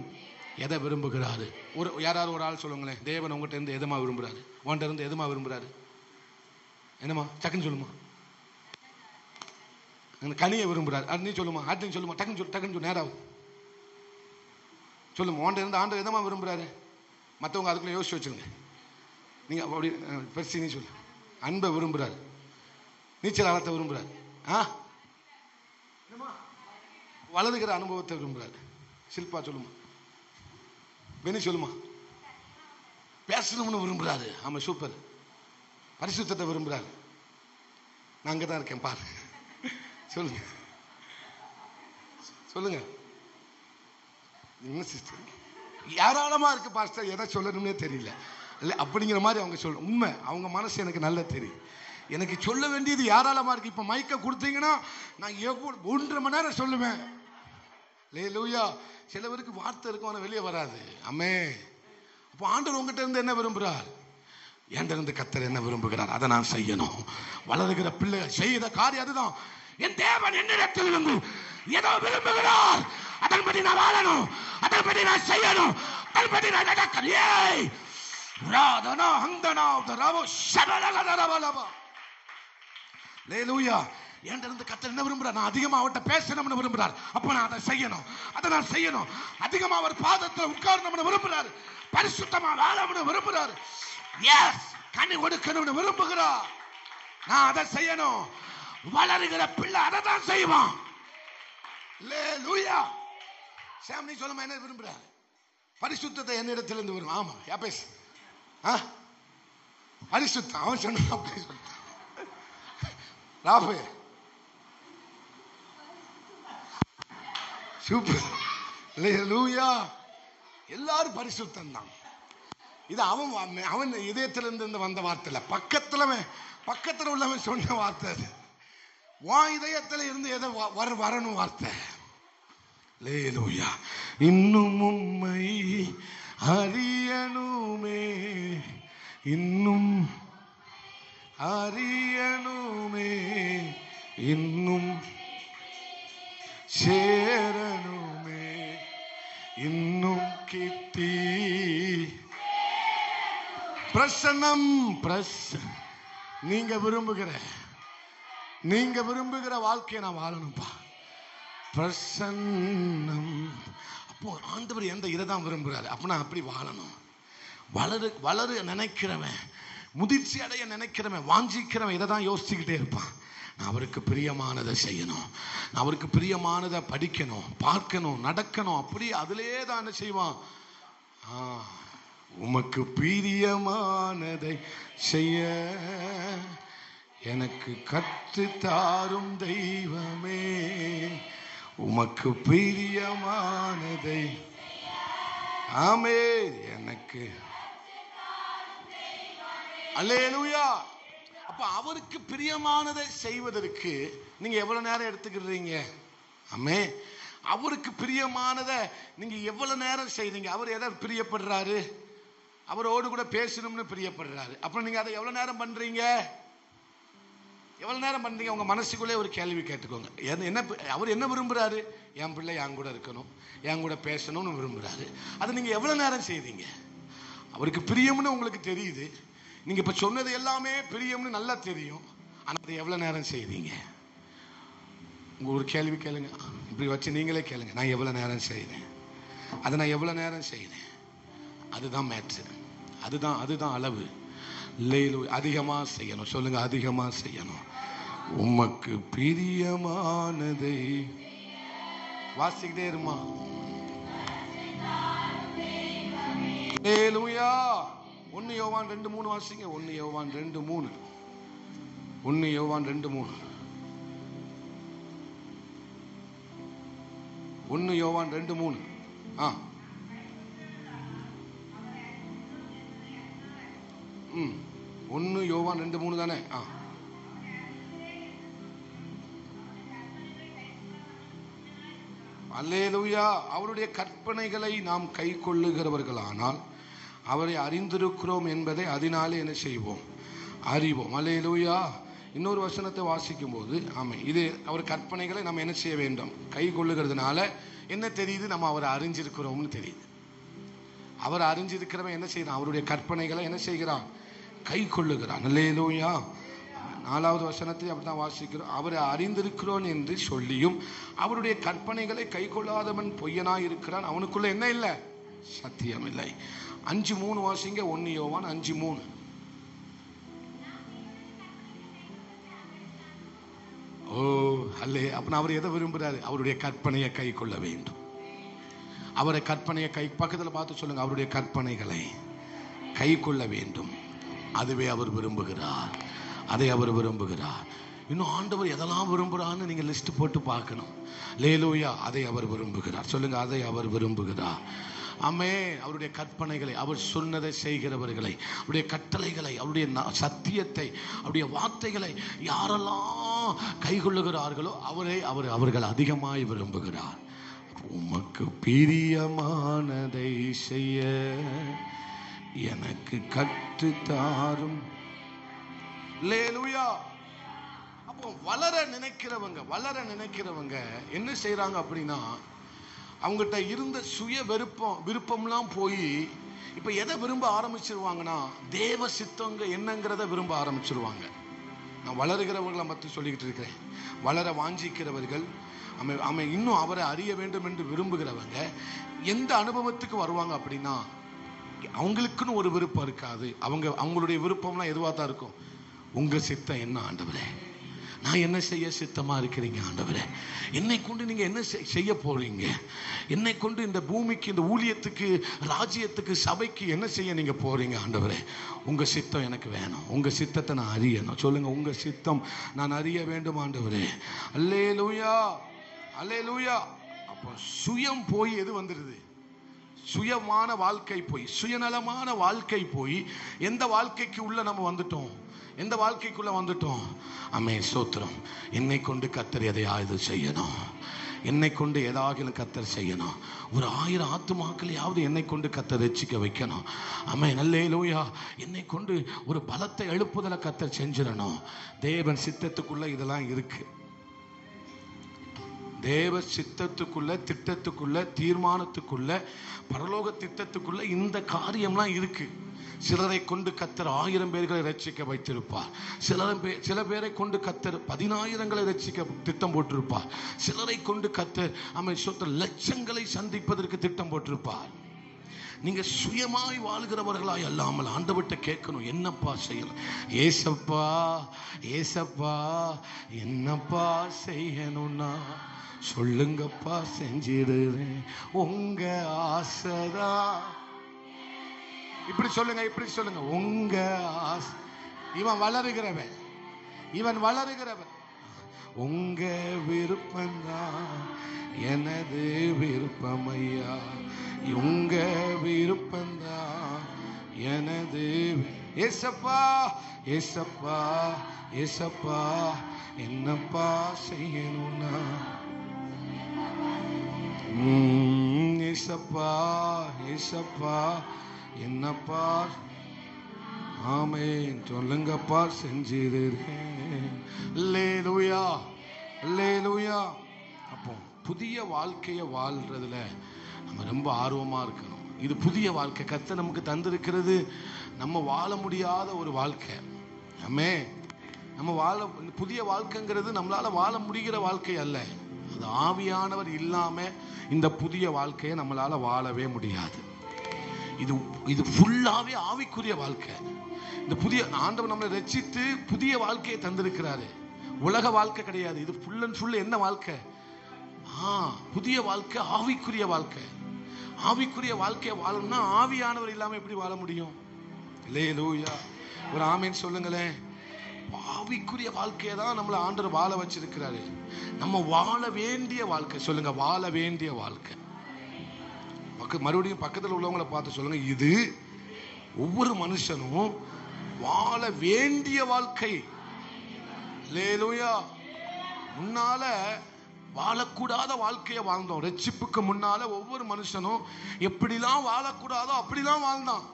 எதை விரும்புகிறாரு? யாராவது ஒரு ஆள் சொல்லுங்களேன், தேவன் உங்ககிட்ட இருந்து எதுமா விரும்புறாரு? உன்கிட்ட இருந்து எதுமா விரும்புறாரு? என்னமா டக்குன்னு சொல்லுமா? கனியை விரும்புறாரு. அது நீ சொல்லுமா, அது சொல்லுமா, டக்குன்னு சொல்லு, நேரம் சொல்லுமா. உன்கிட்ட இருந்து ஆண்டவர் எதமா விரும்புறாரு? மற்றவங்க அதுக்குள்ள யோசிச்சு வச்சுருங்க. நீங்க அப்படி பெருசி நீ சொல்லு. அன்பை விரும்புறாரு, நீச்சல் ஆழத்தை விரும்புறாரு, வளருகிற அனுபவத்தை விரும்புறாரு. சில்பா சொல்லுமா, பெனி சொல்லுமா, பேசணும்னு விரும்புறாரு. ஆமா, சூப்பர். பரிசுத்தத்தை விரும்புறாரு. நான் அங்கதான் இருக்கேன் பாரு. சொல்லுங்க. சொல்லுங்க. சிஸ்டர் ஏராளமா இருக்கு பாஸ்டர், எதை சொல்லணும்னே தெரியல இல்லை அப்படிங்கிற மாதிரி அவங்க சொல்ல. உண்மை, அவங்க மனசு எனக்கு நல்லா தெரியும். எனக்கு சொல்ல வேண்டியது ஏராளமா இருக்கு. இப்ப மைக்க கொடுத்தீங்கன்னா நான் 1.5 மணி நேரம் சொல்லுவேன். அல்லேலூயா. சிலவருக்கு வார்த்தை இருக்கும் ஆனா வெளியே வராது. ஆமே. அப்போ ஆண்டவர் உங்ககிட்ட இருந்து என்ன விரும்புகிறார்? என்கிட்ட இருந்து கர்த்தர் என்ன விரும்புகிறார்? அதை நான் செய்யணும். வளருகிற பிள்ளை செய்த காரியம் அதுதான். என் தேவன் என்னிடத்தில் இருந்து ஏதோ விரும்புகிறார், அதன்படி நான் வாழணும், அதன்படி நான் செய்யணும், அதன்படி நான் நடக்கிறேன். ராதனா ஹந்தனா தரவ ஷபலலலலலலபா. அல்லேலூயா. என்கிட்ட இருந்து கர்த்தர் என்ன விரும்புகிறார்? நான் அதிகமாக அவர்கிட்ட பேசணும்னு விரும்புகிறார். அப்போ நான் அதை செய்யணும், அதை நான் செய்யணும். அதிகமாக அவர் பாதத்தில் உட்காரணும்னு விரும்புகிறார். பரிசுத்தமா வாழணும்னு விரும்புகிறார். எஸ், கனி கொடுக்கணும்னு விரும்புகிறார். நான் அதை செய்யணும். வளருகிற பிள்ளை அதை தான் செய்வான். அல்லேலூயா. சாம், நீ சொல்லுமா என்ன விரும்புகிறார்? பரிசுத்தத்தை என்னிடத்திலிருந்து வரும். ஆமா, யாபேஸ் பரிசுத்தம் அவன் சொன்ன ராபே சூப்பர். அல்லேலூயா. எல்லாரும் பரிசுத்தம் தான். இது அவன் இதயத்திலிருந்து வந்த வார்த்தை இல்ல, பக்கத்துல உள்ளவன் சொன்ன வார்த்தை. அது உன் இதயத்தில் இருந்து எதை வரணும் வார்த்தை. அல்லேலூயா. இன்னும் உம்மை அறியணுமே, இன்னும் அறியணுமே, இன்னும் சேரணுமே, இன்னும் கிட்டி பிரசன்னம். நீங்க விரும்புகிற வாழ்க்கையை நான் வாழணும்பா. பிரசன்னம். அப்போ ஆண்டவர் எந்த இதை தான் விரும்புகிறாரு. அப்போ நான் அப்படி வாழணும். வளரு நினைக்கிறவன், முதிர்ச்சி அடைய நினைக்கிறவன், வாஞ்சிக்கிறவன் இதை தான் யோசிச்சுக்கிட்டே இருப்பான். நான் அவருக்கு பிரியமானதை செய்யணும், நான் அவருக்கு பிரியமானதை படிக்கணும், பார்க்கணும், நடக்கணும். அப்படி அதிலே தான் என்ன செய்வான்? உமக்கு பிரியமானதை செய்ய எனக்கு கற்று தாரும் தெய்வமே, உமக்கு பிரியமானதை. ஆமே. எனக்கு அல்லேலூயா. அப்ப அவருக்கு பிரியமானதை செய்வதற்கு நீங்க எவ்வளவு நேரம் எடுத்துக்கிறீங்க? ஆமே. அவருக்கு பிரியமானதை நீங்க எவ்வளவு நேரம் செய்றீங்க? அவர் எதை பிரியப்படுறாரு? அவரோடு கூட பேசணும்னு பிரியப்படுறாரு. அப்புறம் நீங்க அதை எவ்வளவு நேரம் பண்றீங்க? எவ்வளவு நேரம் பண்றீங்க? உங்க மனசுக்குள்ளே ஒரு கேள்வி கேட்டுக்கோங்க. என்ன அவர் என்ன விரும்புறாரு? என் பிள்ளை என் கூட இருக்கணும், என் கூட பேசணும்னு விரும்புறாரு. அது நீங்க எவ்வளவு நேரம் செய்றீங்க? அவருக்கு பிரியம்னு உங்களுக்கு தெரியுது. நீங்க இப்ப சொன்னது எல்லாமே பிரியம்னு நல்லா தெரியும். ஆனா அதை எவ்வளவு நேரம் செய்றீங்க? உங்க ஒரு கேள்வி கேளுங்க. இப்படி வச்சு நீங்களே கேளுங்க. நான் எவ்வளவு நேரம் செய்றேன்? அதை நான் எவ்வளவு நேரம் செய்றேன்? அதுதான் மேட்ரு. அதுதான் அளவு. அதிகமா செய்யணும். சொல்லுங்க, அதிகமா செய்யணும். உமக்கு பிரியமானதை வாசிக்கிட்டே இருமா. அல்லேலூயா. 1 யோவான் 2:3 வாசிங்க. 1 யோவான் 2:3. 1 யோவான் 2:3. 1 யோவான் 2:3. 1 யோவான் 2:3 தானே? அல்லேலூயா. அவருடைய கற்பனைகளை நாம் கை கொள்ளுகிறவர்களானால் அவரை அறிந்திருக்கிறோம் என்பதை அதனாலே என்ன செய்வோம்? அறிவோம். அல்லேலூயா. இன்னொரு வசனத்தை வாசிக்கும் போது ஆமே, இது அவர் கற்பனைகளை நம்ம என்ன செய்ய வேண்டும்? கை கொள்ளுகிறதுனால என்ன தெரியுது? நம்ம அவரை அறிஞ்சிருக்கிறோம்னு தெரியுது. அவர் அறிஞ்சிருக்கிறவன் என்ன செய்யறான்? அவருடைய கற்பனைகளை என்ன செய்கிறான்? கை கொள்ளுகிறான். அல்லேலூயா. 4வது வசனத்தை அப்படிதான் வாசிக்கிறோம். அவரை அறிந்திருக்கிறோம் என்று சொல்லியும் அவருடைய கற்பனைகளை கை கொள்ளாதவன் பொய்யனாய் இருக்கிறான், அவனுக்குள்ள என்ன இல்லை? சத்தியம் இல்லை. 5:3 வாசிங்க. 1 யோவான் 5:3. ஓ அல்லே. அப்ப அவர் எதை விரும்புகிறாரு? அவருடைய கற்பனையை கை கொள்ள வேண்டும். அவரை கற்பனையை பக்கத்தில் பார்த்து சொல்லுங்க, அவருடைய கற்பனைகளை கை கொள்ள வேண்டும். அதுவே அவர் விரும்புகிறார். அதை அவர் விரும்புகிறார். இன்னும் ஆண்டவர் எதெல்லாம் விரும்புகிறான்னு நீங்கள் லிஸ்ட் போட்டு பார்க்கணும். அல்லேலூயா. அதை அவர் விரும்புகிறார். சொல்லுங்க, அதை அவர் விரும்புகிறார். ஆமென். அவருடைய கற்பனைகளை, அவர் சொன்னதை செய்கிறவர்களை, அவருடைய கட்டளைகளை, அவருடைய சத்தியத்தை, அவருடைய வார்த்தைகளை யாரெல்லாம் கைக்கொள்ளுகிறார்களோ அவர்கள் அதிகமாய் விரும்புகிறார். உமக்கு பிரியமானதை செய்ய எனக்கு கற்றுத்தாரும். அல்லேலூயா. அப்போ வளர நினைக்கிறவங்க என்ன செய்யறாங்க அப்படின்னா, அவங்ககிட்ட இருந்த சுய விருப்பம்லாம் போய் இப்ப எதை விரும்ப ஆரம்பிச்சிருவாங்கன்னா, தேவ சித்தங்க என்னங்கிறத விரும்ப ஆரம்பிச்சிருவாங்க. நான் வளருகிறவர்களை பற்றி சொல்லிக்கிட்டு இருக்கிறேன். வளர வாஞ்சிக்கிறவர்கள், இன்னும் அவரை அறிய வேண்டும் என்று விரும்புகிறவங்க எந்த அனுபவத்துக்கு வருவாங்க அப்படின்னா, அவங்களுக்குன்னு ஒரு விருப்பம் இருக்காது. அவங்களுடைய விருப்பம்லாம் எதுவாக தான் இருக்கும். உங்க சித்தம் என்ன ஆண்டவரே, நான் என்ன செய்ய சித்தமா இருக்கிறீங்க ஆண்டவரே, என்னை கொண்டு நீங்க என்ன செய்ய போறீங்க, என்னை கொண்டு இந்த பூமிக்கு, இந்த ஊழியத்துக்கு, ராஜ்யத்துக்கு, சபைக்கு என்ன செய்ய நீங்க போறீங்க ஆண்டவரே, உங்க சித்தம் எனக்கு வேணும், உங்க சித்தத்தை நான் அறியணும். சொல்லுங்க, உங்க சித்தம் நான் அறிய வேண்டும் ஆண்டவரே. அல்லேலூயா, அல்லேலூயா. அப்போ சுயம் போய் எது வந்துடுது? சுயமான வாழ்க்கை போய், சுயநலமான வாழ்க்கை போய் எந்த வாழ்க்கைக்கு உள்ள நம்ம வந்துட்டோம்? எந்த வாழ்க்கைக்குள்ள வந்துட்டோம்? ஆமென், ஸ்தோத்திரம். என்னை கொண்டு கர்த்தர் எதையாவது செய்யணும், என்னை கொண்டு ஏதாவது கர்த்தர் செய்யணும். ஒரு 1000 ஆத்துமாக்களையாவது என்னை கொண்டு கர்த்தர் ரட்சிக்க வைக்கணும். ஆமென், அல்லேலூயா. என்னை கொண்டு ஒரு பலத்தை எழுப்புதலை கர்த்தர் செஞ்சிடணும். தேவன் சித்தத்துக்குள்ள இதெல்லாம் இருக்கு. தேவ சித்தத்துக்குள்ள, திட்டத்துக்குள்ள, தீர்மானத்துக்குள்ள, பரலோக திட்டத்துக்குள்ள இந்த காரியம்லாம் இருக்கு. சிலரை கொண்டு கர்த்தர் 1000 பேர்களை ரட்சிக்க வைத்திருப்பார். சில பேரை கொண்டு கர்த்தர் 10,000களை ரட்சிக்க திட்டம் போட்டிருப்பார். சிலரை கொண்டு கர்த்தர் லட்சங்களை சந்திப்பதற்கு திட்டம் போட்டிருப்பார். நீங்க சுயமாய் வாழ்கிறவர்களாய் அல்லாமல் ஆண்டவர்கிட்ட கேட்கணும், என்னப்பா செய்யணும்? ஏசப்பா, ஏசப்பா, என்னப்பா செய்யணும்னா சொல்லுங்கப்பா, செஞ்சிடுறேன், உங்க ஆசைதான். இப்படி சொல்லுங்க, இப்படி சொல்லுங்க, உங்க ஆசை. இவன் வளருகிறவன், இவன் வளருகிறவன். உங்க விருப்பம்தான் எனது விருப்பம் ஐயா, உங்க விருப்பம்தான் எனது. ஏசப்பா, ஏசப்பா, ஏசப்பா, என்னப்பா செய்யணும்னா ஏசப்பா, ஏசப்பா, என்னப்பா. ஆமென், சொல்லுங்கப்பா, செஞ்சிருக்கேன். அல்லேலூயா, அல்லேலூயா. அப்போ புதிய வாழ்க்கையை வாழ்றதுல நம்ம ரொம்ப ஆர்வமா இருக்கணும். இது புதிய வாழ்க்கை கர்த்தர் நமக்கு தந்திருக்கிறது. நம்ம வாழ முடியாத ஒரு வாழ்க்கை. ஆமென். நம்ம புதிய வாழ்க்கைங்கிறது நம்மளால வாழ முடிகிற வாழ்க்கை அல்ல. அது ஆவியானவர் இல்லாம இந்த புதிய வாழ்க்கையை நம்மளால வாழவே முடியாது. இது ஃபுல்லாவே ஆவிக்குரிய வாழ்க்கை. இந்த புதிய ஆண்டவர் நம்மளை ரட்சித்து புதிய வாழ்க்கையை தந்திருக்கிறாரு. உலக வாழ்க்கை கிடையாது. இது ஃபுல் அண்ட் ஃபுல் என்ன வாழ்க்கை? புதிய வாழ்க்கை, ஆவிக்குரிய வாழ்க்கை. ஆவிக்குரிய வாழ்க்கையை வாழணும்னா ஆவியானவர் இல்லாம எப்படி வாழ முடியும்? அல்லேலூயா. ஒரு ஆமென் சொல்லுங்களேன். ஆவிக்குரிய வாழ்க்கையை தான் நம்மளை ஆண்டவர் வாழ வச்சிருக்கிறாரு. நம்ம வாழ வேண்டிய வாழ்க்கை. சொல்லுங்க, வாழ வேண்டிய வாழ்க்கை. மறுபடியும் பக்கத்தில் உள்ளவங்களை பார்த்து சொல்லுங்க, இது ஒவ்வொரு மனுஷனும் வாழ வேண்டிய வாழ்க்கை. அல்லேலூயா. முன்னால வாழக்கூடாத வாழ்க்கையை வாழ்ந்தோம். ரட்சிப்புக்கு முன்னால ஒவ்வொரு மனுஷனும் எப்படிலாம் வாழக்கூடாதோ அப்படிலாம் வாழ்ந்தான்.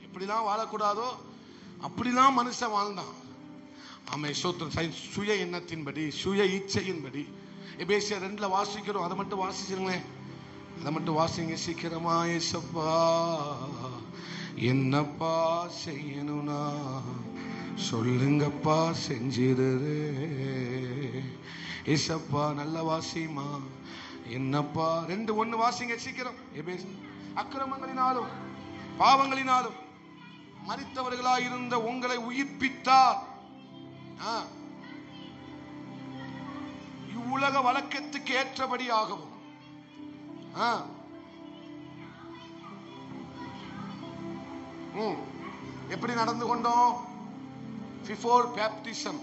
எப்படிலாம் வாழக்கூடாதோ அப்படிலாம் மனுஷன் வாழ்ந்தான். ஆமென், ஸ்தோத்திரம். சுய எண்ணத்தின்படி, சுய இச்சையின்படி. எபேசியர் 2 வாசிக்கிறோம். அதை மட்டும் வாசிச்சிருங்களேன், அதை மட்டும் வாசிங்க சீக்கிரமா. ஏசப்பா, என்னப்பா செய்யணும்னா சொல்லுங்கப்பா, செஞ்சிடுறே. ஏசப்பா, நல்ல வாசிமா. என்னப்பா 2:1 வாசிங்க சீக்கிரம். அக்கிரமங்களினாலும் பாவங்களினாலும் மரித்தவர்களாய் இருந்த உங்களை உயிர்ப்பித்தார். இவ்வுலக வழக்கத்துக்கு ஏற்றபடியாகவும் எப்படி நடந்து கொண்டோம்? பிஃபோர் பேப்டிசம்,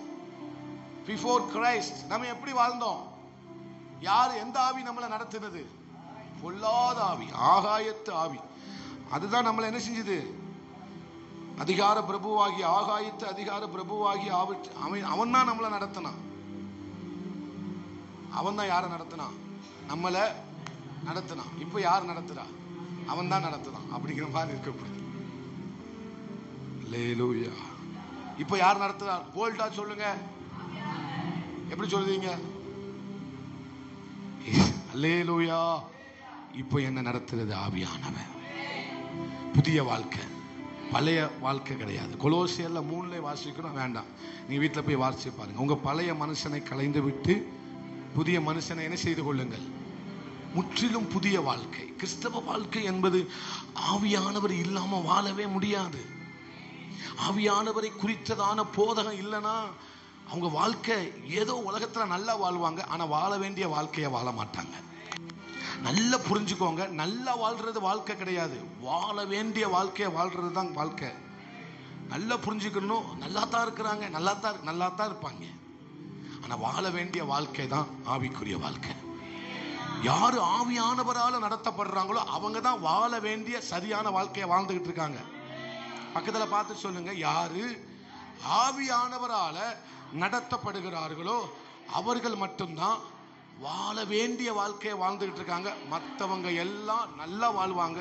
பிஃபோர் கிரைஸ்ட் நம்ம எப்படி வாழ்ந்தோம்? யார், எந்த ஆவி நம்மளை நடத்துனது? பொல்லாத ஆவி, ஆகாயத்து ஆவி. அதுதான் நம்மளை என்ன செஞ்சது? அதிகார பிரபுவாகி, ஆகாயத்து அதிகார பிரபுவாகி அவன் தான் நம்மளை நடத்தினான். அவன் தான் யாரை நடத்தினான்? நம்மளை நடத்தினான். இப்ப யார் நடத்துறா? அவன் தான் நடத்துனான். அப்படிங்கிற மாதிரி இருக்கப்படுது. அல்லேலூயா. இப்ப யார் நடத்துறா? போல்டா சொல்லுங்க. எப்படி சொல்றீங்க? அல்லேலூயா. இப்ப என்ன நடத்துறது? ஆவியானவர். புதிய வாழ்க்கை, பழைய வாழ்க்கை கிடையாது. கொலோசியர்ல 3 வாசிக்கணும், வேண்டாம், நீங்க வீட்டில் போய் வாசிச்சு பாருங்க. உங்க பழைய மனுஷனை களைந்து விட்டு புதிய மனுஷனை என்ன செய்து கொள்ளுங்கள். முற்றிலும் புதிய வாழ்க்கை. கிறிஸ்தவ வாழ்க்கை என்பது ஆவியானவர் இல்லாம வாழவே முடியாது. ஆவியானவரை குறித்ததான போதகம் இல்லைன்னா அவங்க வாழ்க்கை ஏதோ உலகத்துல நல்லா வாழ்வாங்க, ஆனா வாழ வேண்டிய வாழ்க்கையை வாழ மாட்டாங்க. நல்லா புரிஞ்சுக்கோங்க, நல்லா வாழ்றது வாழ்க்கை கிடையாது, வாழ வேண்டிய வாழ்க்கையை வாழ்றது தான் வாழ்க்கை. நல்லா புரிஞ்சுக்கணும். நல்லா தான் இருக்கிறாங்க, நல்லா தான் இருப்பாங்க, ஆனா வாழ வேண்டிய வாழ்க்கை தான் ஆவிக்குரிய வாழ்க்கை. யாரு ஆவியானவரால நடத்தப்படுறாங்களோ அவங்க தான் வாழ வேண்டிய சரியான வாழ்க்கையை வாழ்ந்துகிட்டு இருக்காங்க. பக்கத்துல பார்த்து சொல்லுங்க, யாரு ஆவியானவரால நடத்தப்படுகிறார்களோ அவர்கள் மட்டும்தான் வாழ வேண்டிய வாழ்க்கையை வாழ்ந்துகிட்டு இருக்காங்க. மற்றவங்க எல்லாம் நல்லா வாழ்வாங்க,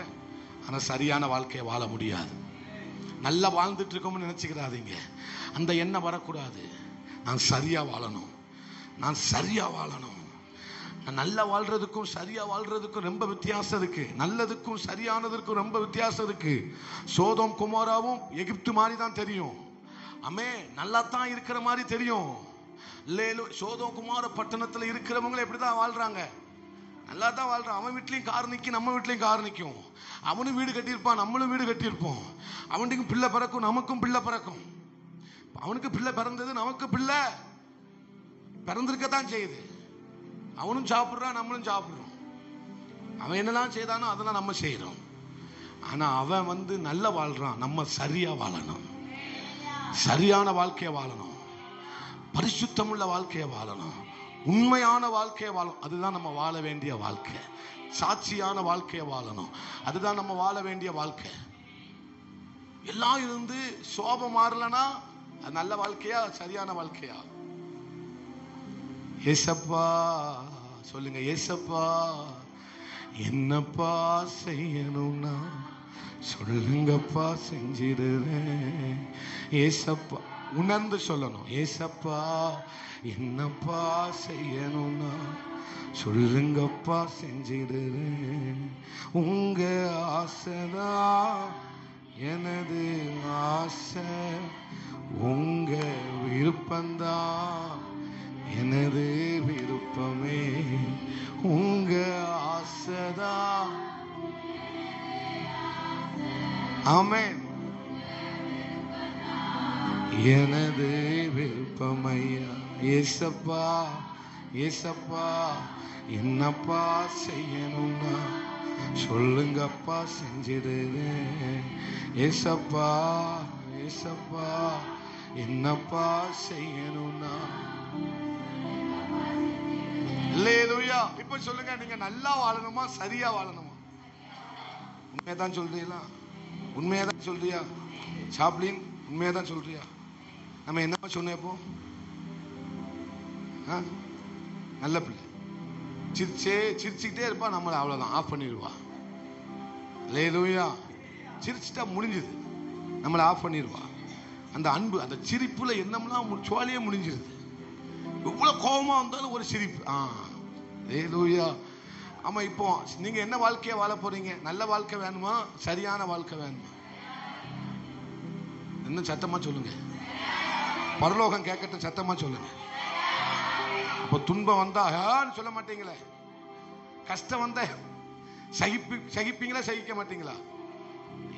ஆனா சரியான வாழ்க்கையை வாழ முடியாது. நல்லா வாழ்ந்துட்டு இருக்கோம்னு நினைச்சுக்கிறாதீங்க. அந்த எண்ணம் வரக்கூடாது. நான் சரியா வாழணும், நான் சரியா வாழணும். நல்லா வாழ்றதுக்கும் சரியா வாழ்றதுக்கும் ரொம்ப வித்தியாசம் இருக்கு. நல்லதுக்கும் சரியானதுக்கும் ரொம்ப வித்தியாசம் இருக்கு. சோதோம் குமாராவும் எகிப்து மாதிரி தான் தெரியும். அமே நல்லா தான் இருக்கிற மாதிரி தெரியும். சோதோம் குமார பட்டணத்துல இருக்கிறவங்க எப்படிதான் வாழ்றாங்க? நல்லா தான் வாழ்றான். அவன் வீட்லயும் கார் நிற்கும், நம்ம வீட்லயும் கார் நிற்கும். அவனும் வீடு கட்டியிருப்பான், நம்மளும் வீடு கட்டியிருப்போம். அவனுக்கும் பிள்ளை பிறக்கும், நமக்கும் பிள்ளை பிறக்கும். அவனுக்கு பிள்ளை பிறந்தது, நமக்கு பிள்ளை பிறந்திருக்கத்தான் செய்யுது. அவனும் சாப்பிடுறான், நம்மளும் சாப்பிடுறோம். அவன் என்னெல்லாம் செய்தானோ அதெல்லாம் நம்ம செய்யறோம். ஆனா அவன் நல்ல வாழ்றான். நம்ம சரியா வாழணும், சரியான வாழ்க்கையை வாழணும், பரிசுத்தமுள்ள வாழ்க்கையை வாழணும், உண்மையான வாழ்க்கையை வாழணும். அதுதான் நம்ம வாழ வேண்டிய வாழ்க்கை. சாட்சியான வாழ்க்கையை வாழணும், அதுதான் நம்ம வாழ வேண்டிய வாழ்க்கை. எல்லாம் இருந்து சோபம் மாறலனா அது நல்ல வாழ்க்கையா, சரியான வாழ்க்கையா? ஏசப்பா சொல்லுங்க, ஏசப்பா என்னப்பா செய்யணும்னா சொல்லுங்கப்பா, செஞ்சிடுறேன். ஏசப்பா உணர்ந்து சொல்லணும். ஏசப்பா என்னப்பா செய்யணும்னா சொல்லுங்கப்பா, செஞ்சிடுறேன். உங்க ஆசைதான் எனது ஆசை, உங்க விருப்பந்தான் எனது விருப்பமே. உங்க ஆசைதான். ஆமென். எனது விருப்பமையா. ஏசப்பா ஏசப்பா என்னப்பா செய்யணும்னா சொல்லுங்கப்பா, செஞ்சிடுறேன். ஏசப்பா ஏசப்பா என்னப்பா செய்யணும்னா. அல்லேலூயா. இப்ப சொல்லுங்க, நீங்க நல்லா வாழணுமா, சரியா வாழணுமா? உண்மையதான் சொல்றீங்களா? உண்மையதான் சொல்றியா? சாப்ளின் உண்மையதான் சொல்றியா? நம்ம என்னப்பா சொன்னோம் இப்போ? நல்ல பிள்ளை சிரிச்சுக்கிட்டே இருப்பா, நம்மளை அவ்வளவுதான் ஆஃப் பண்ணிடுவா. அல்லேலூயா. சிரிச்சுட்டா முடிஞ்சுது, நம்மளை ஆஃப் பண்ணிடுவா. அந்த அன்பு, அந்த சிரிப்புல என்னம்லாம் சுவாலியே முடிஞ்சிருது. எவ்வளவு கோபமா வந்தாலும் ஒரு சிரிப்பு. அல்லேலூயா. ஆமா, இப்போ நீங்க என்ன வாழ்க்கையை வாழ போறீங்க? நல்ல வாழ்க்கை வேணுமா, சரியான வாழ்க்கை வேணுமா? இன்னும் சத்தமா சொல்லுங்க, பரலோகம் கேட்கட்டும், சத்தமா சொல்லுங்க. அப்போ துன்பம் வந்தா சொல்ல மாட்டீங்களே, கஷ்டம் வந்தா சகிப்பீங்களா, சகிக்க மாட்டீங்களா?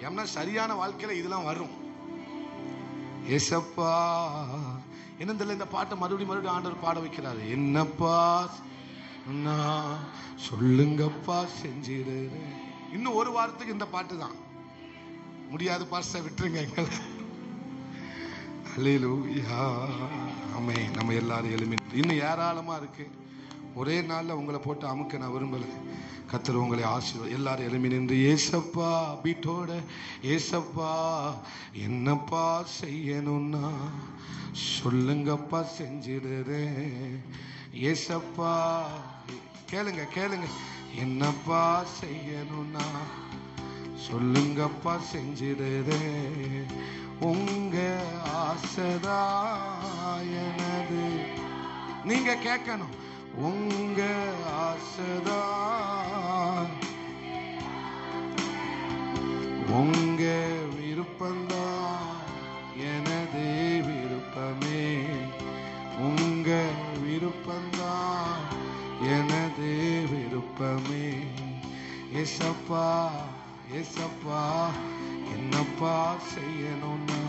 ஏன்னா சரியான வாழ்க்கையில இதெல்லாம் வரும். ஏசப்பா என்ன தெரியல, இந்த பாட்டை மறுபடியும் ஆண்டவர் பாட வைக்கிறாரு. என்னப்பா சொல்லுங்கப்பா, செஞ்சிடு. இன்னும் ஒரு வாரத்துக்கு இந்த பாட்டு தான். முடியாது பாஸ்டர், விட்டுருங்க. அல்லேலூயா. ஆமென். நம்ம நம்ம எல்லாரும் எழுமி இன்னும் ஏராளமா இருக்கு. ஒரே நாள்ல உங்களை போட்டு அமுக்க நான் விரும்பல. கர்த்தர் உங்களை ஆசீர்வாதம். எல்லாரும் எழுமி நின்று ஏசப்பா பீட்டோட, ஏசப்பா என்னப்பா செய்யணும்னா சொல்லுங்கப்பா செஞ்சிடுறேன். ஏசப்பா கேளுங்க கேளுங்க, என்னப்பா செய்யணும்னா சொல்லுங்கப்பா செஞ்சிடுறேன். உங்க ஆசைதா எனது. நீங்க கேட்கணும், உங்க ஆசைதா உங்க விருப்பம்தான் எனது விருப்பமே. உங்க விருப்பம்தான் எனது விருப்பமே. ஏசப்பா ஏசப்பா என்னப்பா செய்யணும்னா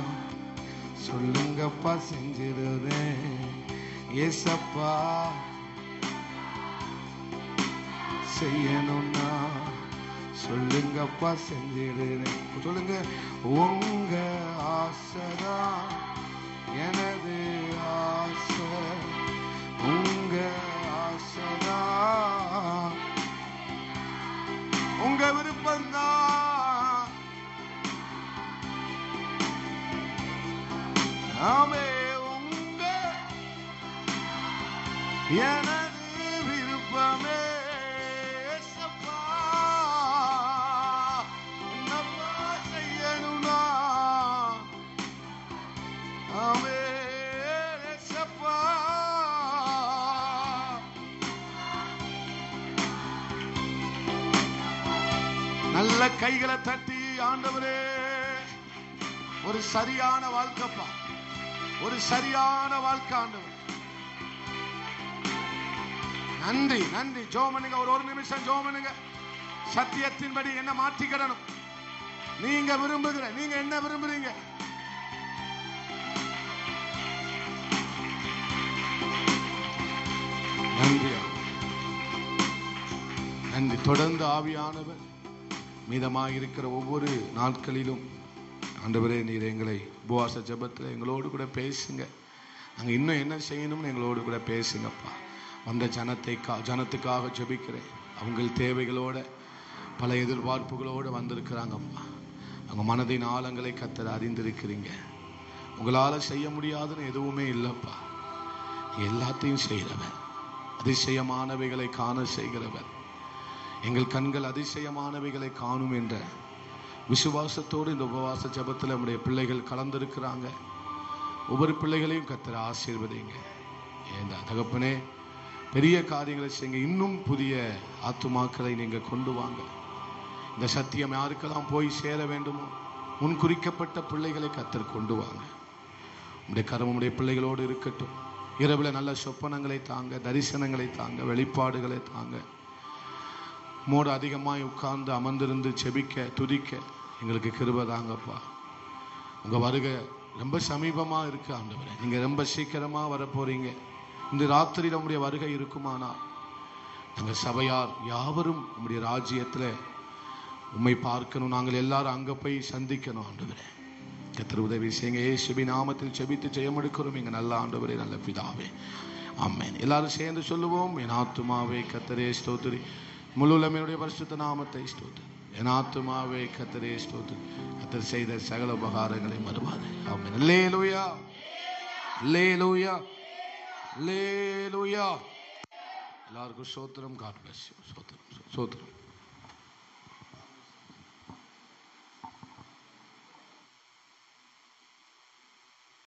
சொல்லுங்கப்பா செஞ்சிடுறேன். ஏசப்பா செய்யணும்னா சொல்லுங்கப்பா செஞ்சிடுறேன். சொல்லுங்க, உங்க ஆசைதான் எனது ஆசை. உங்க ஆசைதான் உங்க விருப்பம்தான். ஆமே, உங்க எனது விருப்பமே. ஏசப்பா என்னப்பா செய்யணும்னா ஆமே ஏசப்பா. நல்ல கைகளை தட்டி ஆண்டவரே ஒரு சரியான வாழ்க்கைப்பா, ஒரு சரியான வாழ்க்கை ஆண்டவர். நன்றி நன்றி. ஜெபம் பண்ணுங்க, ஒரு நிமிஷம் ஜெபம் பண்ணுங்க. சத்தியத்தின்படி என்ன மாற்றிக்கிடணும் நீங்க விரும்புகிற, நீங்க என்ன விரும்புறீங்க? நன்றி நன்றி. தொடர்ந்து ஆவியானவர் மீதமாக இருக்கிற ஒவ்வொரு நாட்களிலும் ஆண்டவரே நீர் எங்களை உபவாச ஜெபத்தில் எங்களோடு கூட பேசுங்க. நாங்கள் இன்னும் என்ன செய்யணும்னு எங்களோடு கூட பேசுங்கப்பா. வந்த ஜனத்துக்காக ஜெபிக்கிறேன். அவங்க தேவைகளோட பல எதிர்பார்ப்புகளோடு வந்திருக்கிறாங்கப்பா. அவங்க மனதின் ஆழங்களை கர்த்தர் அறிந்திருக்கிறீங்க. உங்களால் செய்ய முடியாதுன்னு எதுவுமே இல்லைப்பா. எல்லாத்தையும் செய்கிறவர், அதிசயமானவைகளை காண செய்கிறவர். எங்கள் கண்கள் அதிசயமானவைகளை காணும் என்ற விசுவாசத்தோடு இந்த உபவாச ஜெபத்தில் நம்முடைய பிள்ளைகள் கலந்திருக்கிறாங்க. ஒவ்வொரு பிள்ளைகளையும் கர்த்தர் ஆசீர்வதிங்க. ஏண்டா தகப்பனே, பெரிய காரியங்களை செய்யுங்க. இன்னும் புதிய ஆத்துமாக்களை நீங்க கொண்டு வாங்க. இந்த சத்தியம் யாருக்கெல்லாம் போய் சேர வேண்டுமோ முன் குறிக்கப்பட்ட பிள்ளைகளை கர்த்தர் கொண்டு வாங்க. உடைய கரம் உடைய பிள்ளைகளோடு இருக்கட்டும். இரவுல நல்ல சொப்பனங்களை தாங்க, தரிசனங்களை தாங்க, வெளிப்பாடுகளை தாங்க. மோடு அதிகமாய் உட்கார்ந்து அமர்ந்திருந்து செபிக்க துதிக்க எங்களுக்கு கிருபை தாங்கப்பா. உங்க வருகை ரொம்ப சமீபமா இருக்கு ஆண்டவரே. நீங்க ரொம்ப சீக்கிரமா வரப்போறீங்க. இந்த ராத்திரியில் உங்களுடைய வருகை இருக்குமானா நாங்கள் சபையார் யாவரும் உங்களுடைய ராஜ்யத்துல உம்மை பார்க்கணும். நாங்கள் எல்லாரும் அங்க போய் சந்திக்கணும் ஆண்டவரே. கர்த்தர் உதவி செய்யுங்க. இயேசுவின் நாமத்தில் செபித்து ஜெயம் எடுக்கிறோம் எங்க நல்ல ஆண்டவரே, நல்ல பிதாவே, ஆமென். எல்லாரும் சேர்ந்து சொல்லுவோம். என் ஆத்துமாவே கர்த்தரே ஸ்தோத்திரி, முழு உலகத்தினுடைய பரிசுத்த நாமத்தை ஸ்தோத்திரி. என் ஆத்துமாவே கர்த்தரே ஸ்தோத்திரி, கர்த்தர் செய்த சகல உபகாரங்களை மறவாதே. ஆமென். அல்லேலூயா, அல்லேலூயா, அல்லேலூயா. எல்லாருக்கும் ஸ்தோத்திரம். God bless you. ஸ்தோத்திரம், ஸ்தோத்திரம்.